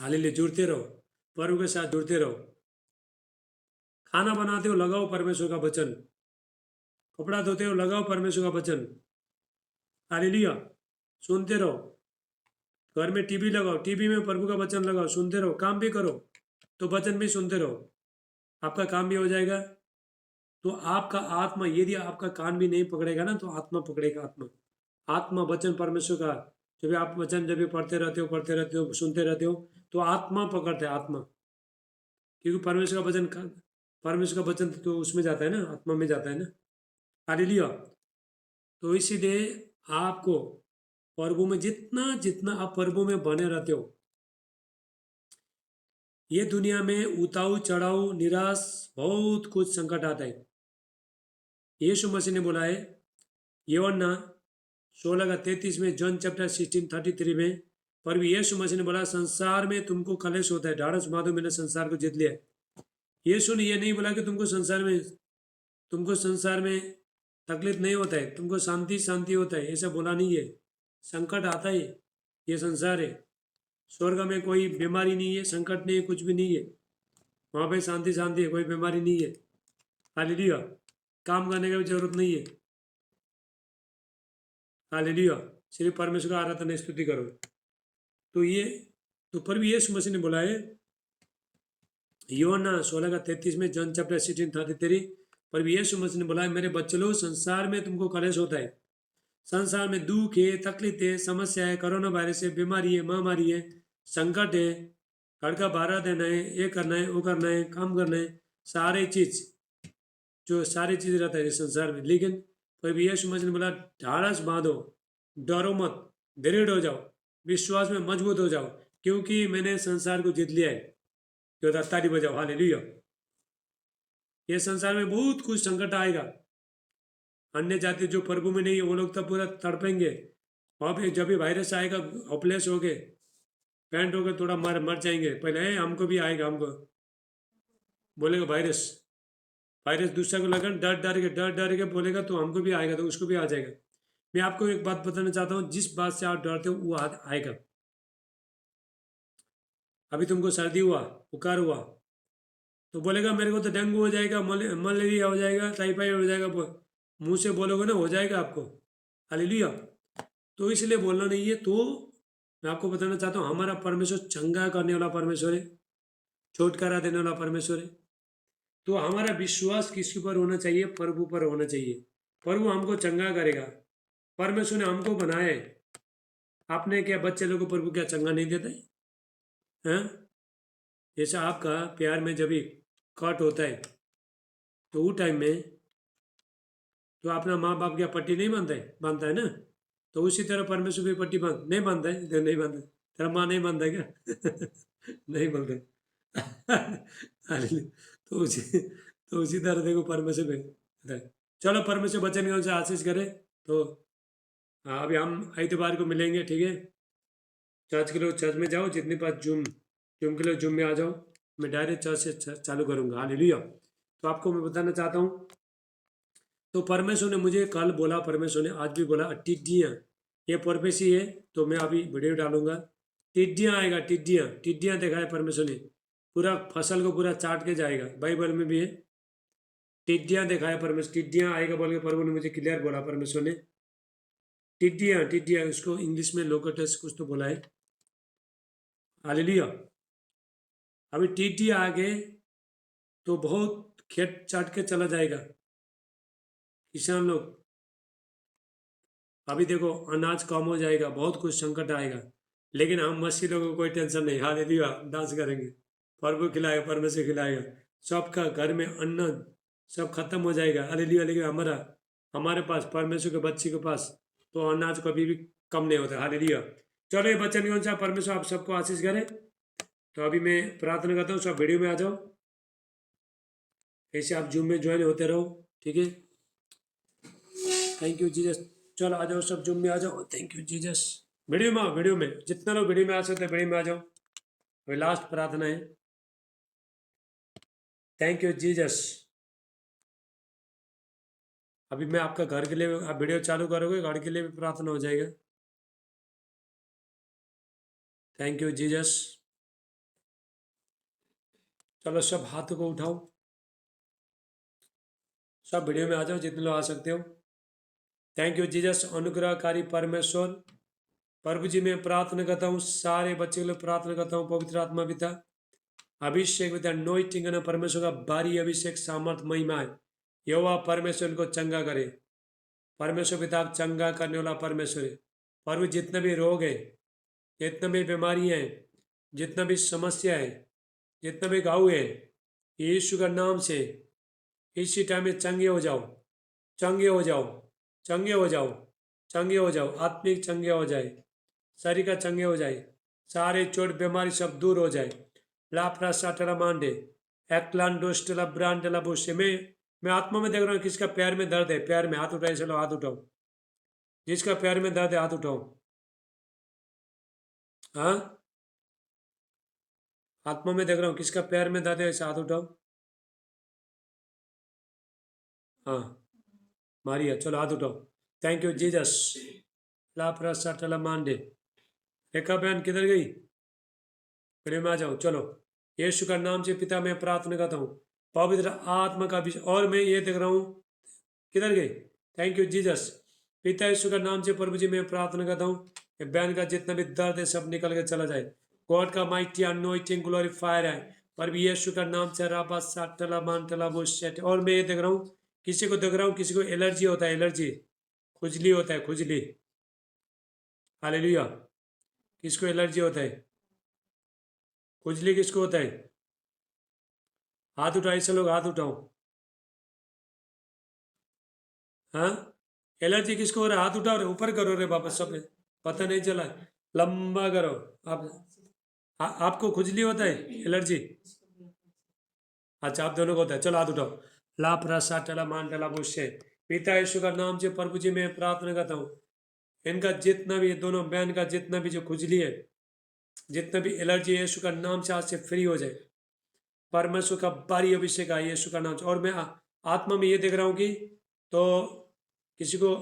[SPEAKER 1] हालेलुया, जुड़ते रहो, प्रभु के साथ जुड़ते रहो। खाना बनाते हो लगाओ परमेश्वर का वचन, कपड़ा धोते हो लगाओ परमेश्वर का वचन। हालेलुया, सुनते रहो। घर में टीवी लगाओ, टीवी में प्रभु का वचन लगाओ, सुनते रहो। काम भी करो तो वचन भी सुनते रहो, आपका काम भी हो जाएगा। तो आपका आत्मा, यदि आपका कान भी नहीं पकड़ेगा ना, तो आत्मा पकड़ेगा। आत्मा, आत्मा वचन परमेश्वर का, जब भी आप वचन जब भी पढ़ते रहते हो, सुनते रहते हो, तो आत्मा पकड़ते हैं। आत्मा, क्योंकि परमेश्वर का वचन तो उसमें जाता है ना, आत्मा में जाता है ना। हालेलुया। तो इसीलिए आपको प्रभु में जितना जितना आप प्रभु में बने रहते हो, ये दुनिया में उताऊ चढ़ाऊ निराश बहुत कुछ संकट आता है। यीशु मसीह ने बोला है यूहन्ना 16:33 में, जॉन चैप्टर 16:33 में, पर यीशु मसीह ने बोला संसार में तुमको कलेश होता है, ढाढ़स बांधो, मैंने संसार को जीत लिया। यीशु ने यह नहीं बोला कि तुमको संसार में तकलीफ नहीं होता है, तुमको शांति शांति होता है, ऐसा बोला नहीं है। संकट आता है, ये संसार है। स्वर्ग में कोई बीमारी नहीं है, संकट नहीं है, कुछ भी नहीं है। वहाँ पे शांति शांति है, कोई बीमारी नहीं है। हालेलुया, काम करने की भी जरूरत नहीं है। हालेलुया, सिर्फ परमेश्वर का आराधना स्तुति करो। तो पर भी यीशु मसीह ने बोला है यूहन्ना 16:33 में, जॉन चैप्टर 16:33, पर भी यीशु मसीह ने बोला है मेरे बच्चे लोग, संसार में तुमको कलेश होता है, संसार में दुख है, तकलीफ है, समस्या है, कोरोना वायरस है, बीमारी है, महामारी है, संकट है, घर का भाड़ा देना है, ये करना है, वो करना है, काम करना है, सारी चीज रहता है इस संसार में। लेकिन पर भी यीशु मसीह ने बोला ढाढ़स बांधो, डरो मत, दृढ़ हो जाओ, विश्वास में मजबूत हो जाओ, क्योंकि मैंने संसार को जीत लिया है। जो ताली बजाओ, हालेलुया। ये संसार में बहुत कुछ संकट आएगा। अन्य जाति जो प्रभु में नहीं है, वो लोग तो पूरा तड़पेंगे। वहाँ पे जब भी वायरस आएगा, होपलेस हो गए, पैंट हो गए, थोड़ा मर जाएंगे। पहले हमको भी आएगा, हमको बोलेगा वायरस दूसरा को लगा, डर के बोलेगा तो हमको भी आएगा, तो उसको भी आ जाएगा। मैं आपको एक बात बताना चाहता हूँ, जिस बात से आप डरते हो वो आएगा। अभी तुमको सर्दी हुआ, बुखार हुआ, तो बोलेगा मेरे को तो डेंगू हो जाएगा, मलेरिया हो जाएगा, टाइफाइड हो जाएगा। मुंह से बोलोगे ना, हो जाएगा आपको। हालेलुया। तो इसलिए बोलना नहीं है। तो मैं आपको बताना चाहता हूँ, हमारा परमेश्वर चंगा करने वाला परमेश्वर है, छुटकारा देने वाला परमेश्वर है। तो हमारा विश्वास किसके ऊपर होना चाहिए? प्रभु पर होना चाहिए। प्रभु हमको चंगा करेगा। परमेश्वर ने हमको बनाया है। आपने क्या बच्चे लोगों को प्रभु क्या चंगा नहीं देता है? हैं? जैसा आपका प्यार में जब भी कट होता है, तो वो टाइम में तो अपना माँ बाप क्या पट्टी नहीं बांधता है ना? तो उसी तरह परमेश्वर भी पट्टी नहीं बांधता है, नहीं बांधता। तेरा माँ नहीं बांधता क्या? नहीं बांधता। तो उसी तरह देखो परमेश्वर भी। चलो, परमेश्वर बचन के अनुसार आशीष करे। तो हाँ, अभी हम आइतवार को मिलेंगे, ठीक है? चर्च के लोग चर्च में जाओ, जितने पास जूम के लोग जूम में आ जाओ। मैं डायरेक्ट चर्च से चालू करूँगा। हालेलुया। तो आपको मैं बताना चाहता हूँ, तो परमेश्वर ने मुझे कल बोला, परमेश्वर ने आज भी बोला, टिड्डियाँ, ये प्रोफेसी है। तो मैं अभी वीडियो डालूंगा, टिड्डियाँ आएगा, टिड्डियाँ दिखाए परमेश्वर ने, पूरा फसल को पूरा चाट के जाएगा। बाइबल में भी है, टिड्डियाँ दिखाया परमेश्वर, टिड्डियाँ आएगा बोल के प्रभु ने मुझे क्लियर बोला। परमेश्वर ने टिड्डियाँ, उसको इंग्लिश में लोकटस कुछ तो बोला है। हालेलुया। अभी टिड्डी आ गए तो बहुत खेत चाट के चला जाएगा किसान लोग। अभी देखो अनाज कम हो जाएगा, बहुत कुछ संकट आएगा, लेकिन हम मसीह लोगों को कोई टेंशन नहीं। हालेलुया, डांस करेंगे, प्रभु खिलाएगा, परमेश्वर खिलाएगा। सबका घर में अन्न सब खत्म हो जाएगा। हालेलुया। लेकिन हमारे पास, परमेश्वर के बच्चे के पास तो अनाज कभी भी कम नहीं होता। हालेलुया। चलो, ये बच्चन कौन सा परमेश्वर आप सबको आशीष करे। तो अभी मैं प्रार्थना करता हूँ, सब वीडियो में आ जाओ, ऐसे आप जूम में ज्वाइन होते रहो, ठीक है? Thank you Jesus. चलो आ जाओ, सब जूम में आ जाओ। Thank you Jesus. वीडियो में आओ, वीडियो में जितना लोग वीडियो में आ सकते हैं वीडियो में आ जाओ। अभी लास्ट प्रार्थना है। Thank you Jesus. अभी मैं आपका घर के लिए, आप वीडियो चालू करोगे, घर के लिए भी प्रार्थना हो जाएगा। Thank you Jesus. चलो सब हाथों को उठाओ, सब वीडियो में आ जाओ जितने लोग आ सकते हो। Thank you Jesus. अनुग्रहकारी परमेश्वर, प्रभु जी मैं प्रार्थना करता हूँ, सारे बच्चे के लिए प्रार्थना करता हूँ, पवित्र आत्मा पिता अभिषेक पिता नोइटिंग ना परमेश्वर का भारी अभिषेक सामर्थ महिमा है। यहोवा परमेश्वर इनको चंगा करे। परमेश्वर पिता आप चंगा करने वाला परमेश्वर है। प्रभु जितने भी रोग है, जितने भी बीमारियां हैं, जितना भी समस्या है, जितना भी घाव है, यीशु का नाम से इसी टाइम में चंगे हो जाओ, चंगे हो जाओ, चंगे हो जाओ, चंगे हो जाओ, आत्मिक चंगे हो जाए, शरीर का चंगे हो जाए, सारे चोट बीमारी सब दूर हो जाए। लापरा साटला मांडे एक्लान डोस्टला ब्रांडला बुशे में मैं आत्मा में देख रहा हूँ किसका पैर में दर्द है, पैर में हाथ उठाए, चलो हाथ उठाओ। जिसका पैर में दर्द है हाथ उठाओ। हाँ, आत्मा में देख रहा हूँ किसका पैर में दर्द है, ऐसे हाथ उठाओ। हाँ, मारिया, चलो हाथ उठाओ। Thank you Jesus. लापरा साटला मांडे। रेखा बहन किधर गई? फिर में आ जाओ, चलो। यीशु का नाम से पिता मैं प्रार्थना करता हूँ, पवित्र आत्मा का विषय, और मैं ये देख रहा हूँ किधर गई? Thank you Jesus. पिता यीशु का नाम से प्रभु जी मैं प्रार्थना करता हूँ कि बहन का जितना भी दर्द है सब निकल के चला जाए। गॉड का माइटी अनोइंटिंग ग्लोरीफायर है पर यीशु का नाम से राबा साटला मानटला वो सेट। और मैं ये देख रहा हूँ किसी को देख रहा हूँ, किसी को एलर्जी होता है, एलर्जी, खुजली होता है, खुजली। हालेलुया। किसको एलर्जी होता है, खुजली किसको होता है? हाथ उठाओ, ऐसे लोग हाथ उठाओ। हाँ, एलर्जी किसको हो रहा है? हाथ उठाओ रे, ऊपर करो रे बाबा, सब पता नहीं चला, लंबा करो। आप आपको खुजली होता है, एलर्जी? अच्छा, आप दोनों को होता है, चलो हाथ उठाओ। ला प्रसा टला मान टला बुशे। पिता यीशु का नाम से प्रभु जी मैं प्रार्थना करता हूँ, इनका जितना भी, दोनों बहन का जितना भी जो खुजली है, जितना भी एलर्जी है, यीशु का नाम से आज से फ्री हो जाए। परमेश्वर का भारी अभिषेक है यीशु का नाम से। और मैं आत्मा में ये देख रहा हूँ कि तो किसी को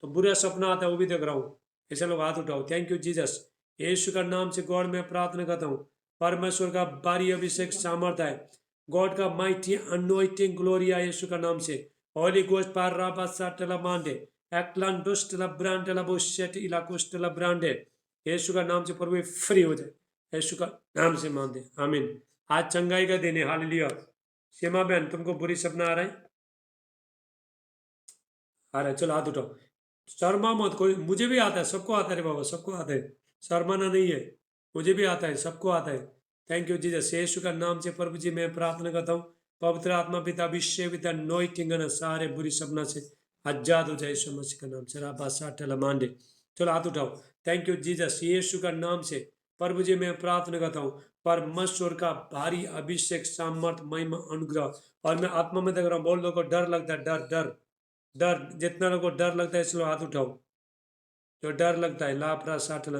[SPEAKER 1] तो बुरा सपना आता है, वो भी देख रहा हूँ। ऐसे लोग हाथ उठाओ। Thank you Jesus. यीशु का नाम से गॉड में प्रार्थना करता हूँ, परमेश्वर का भारी अभिषेक सामर्थ है, गॉड का माइटी अनोइंटिंग ग्लोरी है यीशु का नाम से। होली गोस्ट पार राबा साटला मांडे एक्लान दुष्टला ब्रांडला बुशेट इला कुष्टला ब्रांडे। यीशु का नाम से प्रभु फ्री हो जाए, यीशु का नाम से मान दे, आमीन। आज चंगाई का दिन है, हालेलुया। सीमा बहन तुमको बुरी सपना आ रहा है? आ रहा है, चलो हाथ उठाओ। शर्मा मत, कोई, मुझे भी आता है, सबको आता है रे बाबा, सबको आता है, शर्माना नहीं है। मुझे भी आता है, सबको आता है। Thank you Jesus. यीशु का नाम से प्रभु जी मैं प्रार्थना करता हूँ, पवित्र आत्मा पिता अभिषेक पिता नोइटिंग सारे बुरी सपना से आजाद हो जाए यीशु मसीह का नाम से। राबा साटला मांडे, चलो हाथ उठाओ। Thank you Jesus. यीशु का नाम से प्रभु जी मैं प्रार्थना करता हूँ, परमेश्वर का भारी अभिषेक सामर्थ महिमा अनुग्रह। और मैं आत्मा में देख रहा हूँ, बहुत लोगों को डर लगता है, डर डर डर, जितना लोगों को डर लगता है इसलिए हाथ उठाओ। जो डर लगता है, लापरा साटना,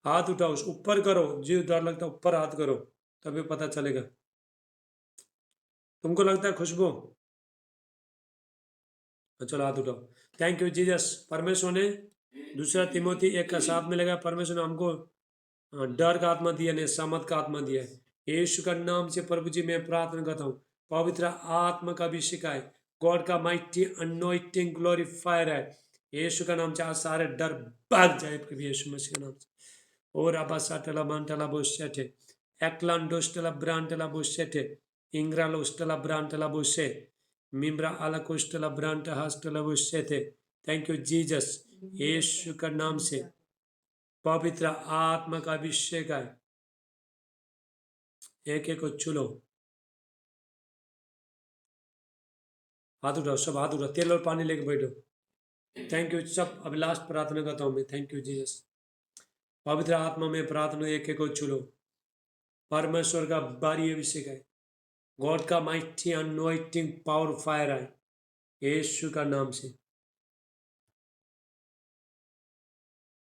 [SPEAKER 1] हाथ उठाओ, ऊपर करो। जो डर लगता है ऊपर हाथ करो, तभी पता चलेगा। तुमको लगता है खुशबू? चलो हाथ उठाओ। Thank you Jesus. परमेश्वर ने दूसरा तिमोथी 1:7 में लगा, परमेश्वर ने हमको डर का आत्मा दिया, नहीं सामत का आत्मा दिया है। यीशु का नाम से प्रभु जी मैं प्रार्थना करता हूँ, पवित्र आत्मा का अभिषेक है, गॉड का माइटी अनोइंटिंग ग्लोरीफायर है। यीशु का नाम से आज सारे डर भाग जाए प्रभु यीशु मसीह के नाम से। और आबा साटला मांटला बोशेटे एक्लान डोस्टला ब्रांटला बोशेटे इंग्राल उस्टला ब्रांटला बोशे मिम्रा आला कुस्टला ब्रांट हास्टला बोशेटे। Thank you Jesus. यीशु का नाम से पवित्र आत्मा का अभिषेक है। एक एक को चुलो, हाथ उठाओ, सब हाथ उठाओ, तेल और पानी लेके बैठो। थैंक यू सब। अब लास्ट प्रार्थना करता हूँ मैं। Thank you Jesus. पवित्र आत्मा में प्रार्थना, एक एक को चुलो। परमेश्वर का भारी अभिषेक है, गॉड का माइटी अनोइंटिंग पावर फायर है यीशु का नाम से।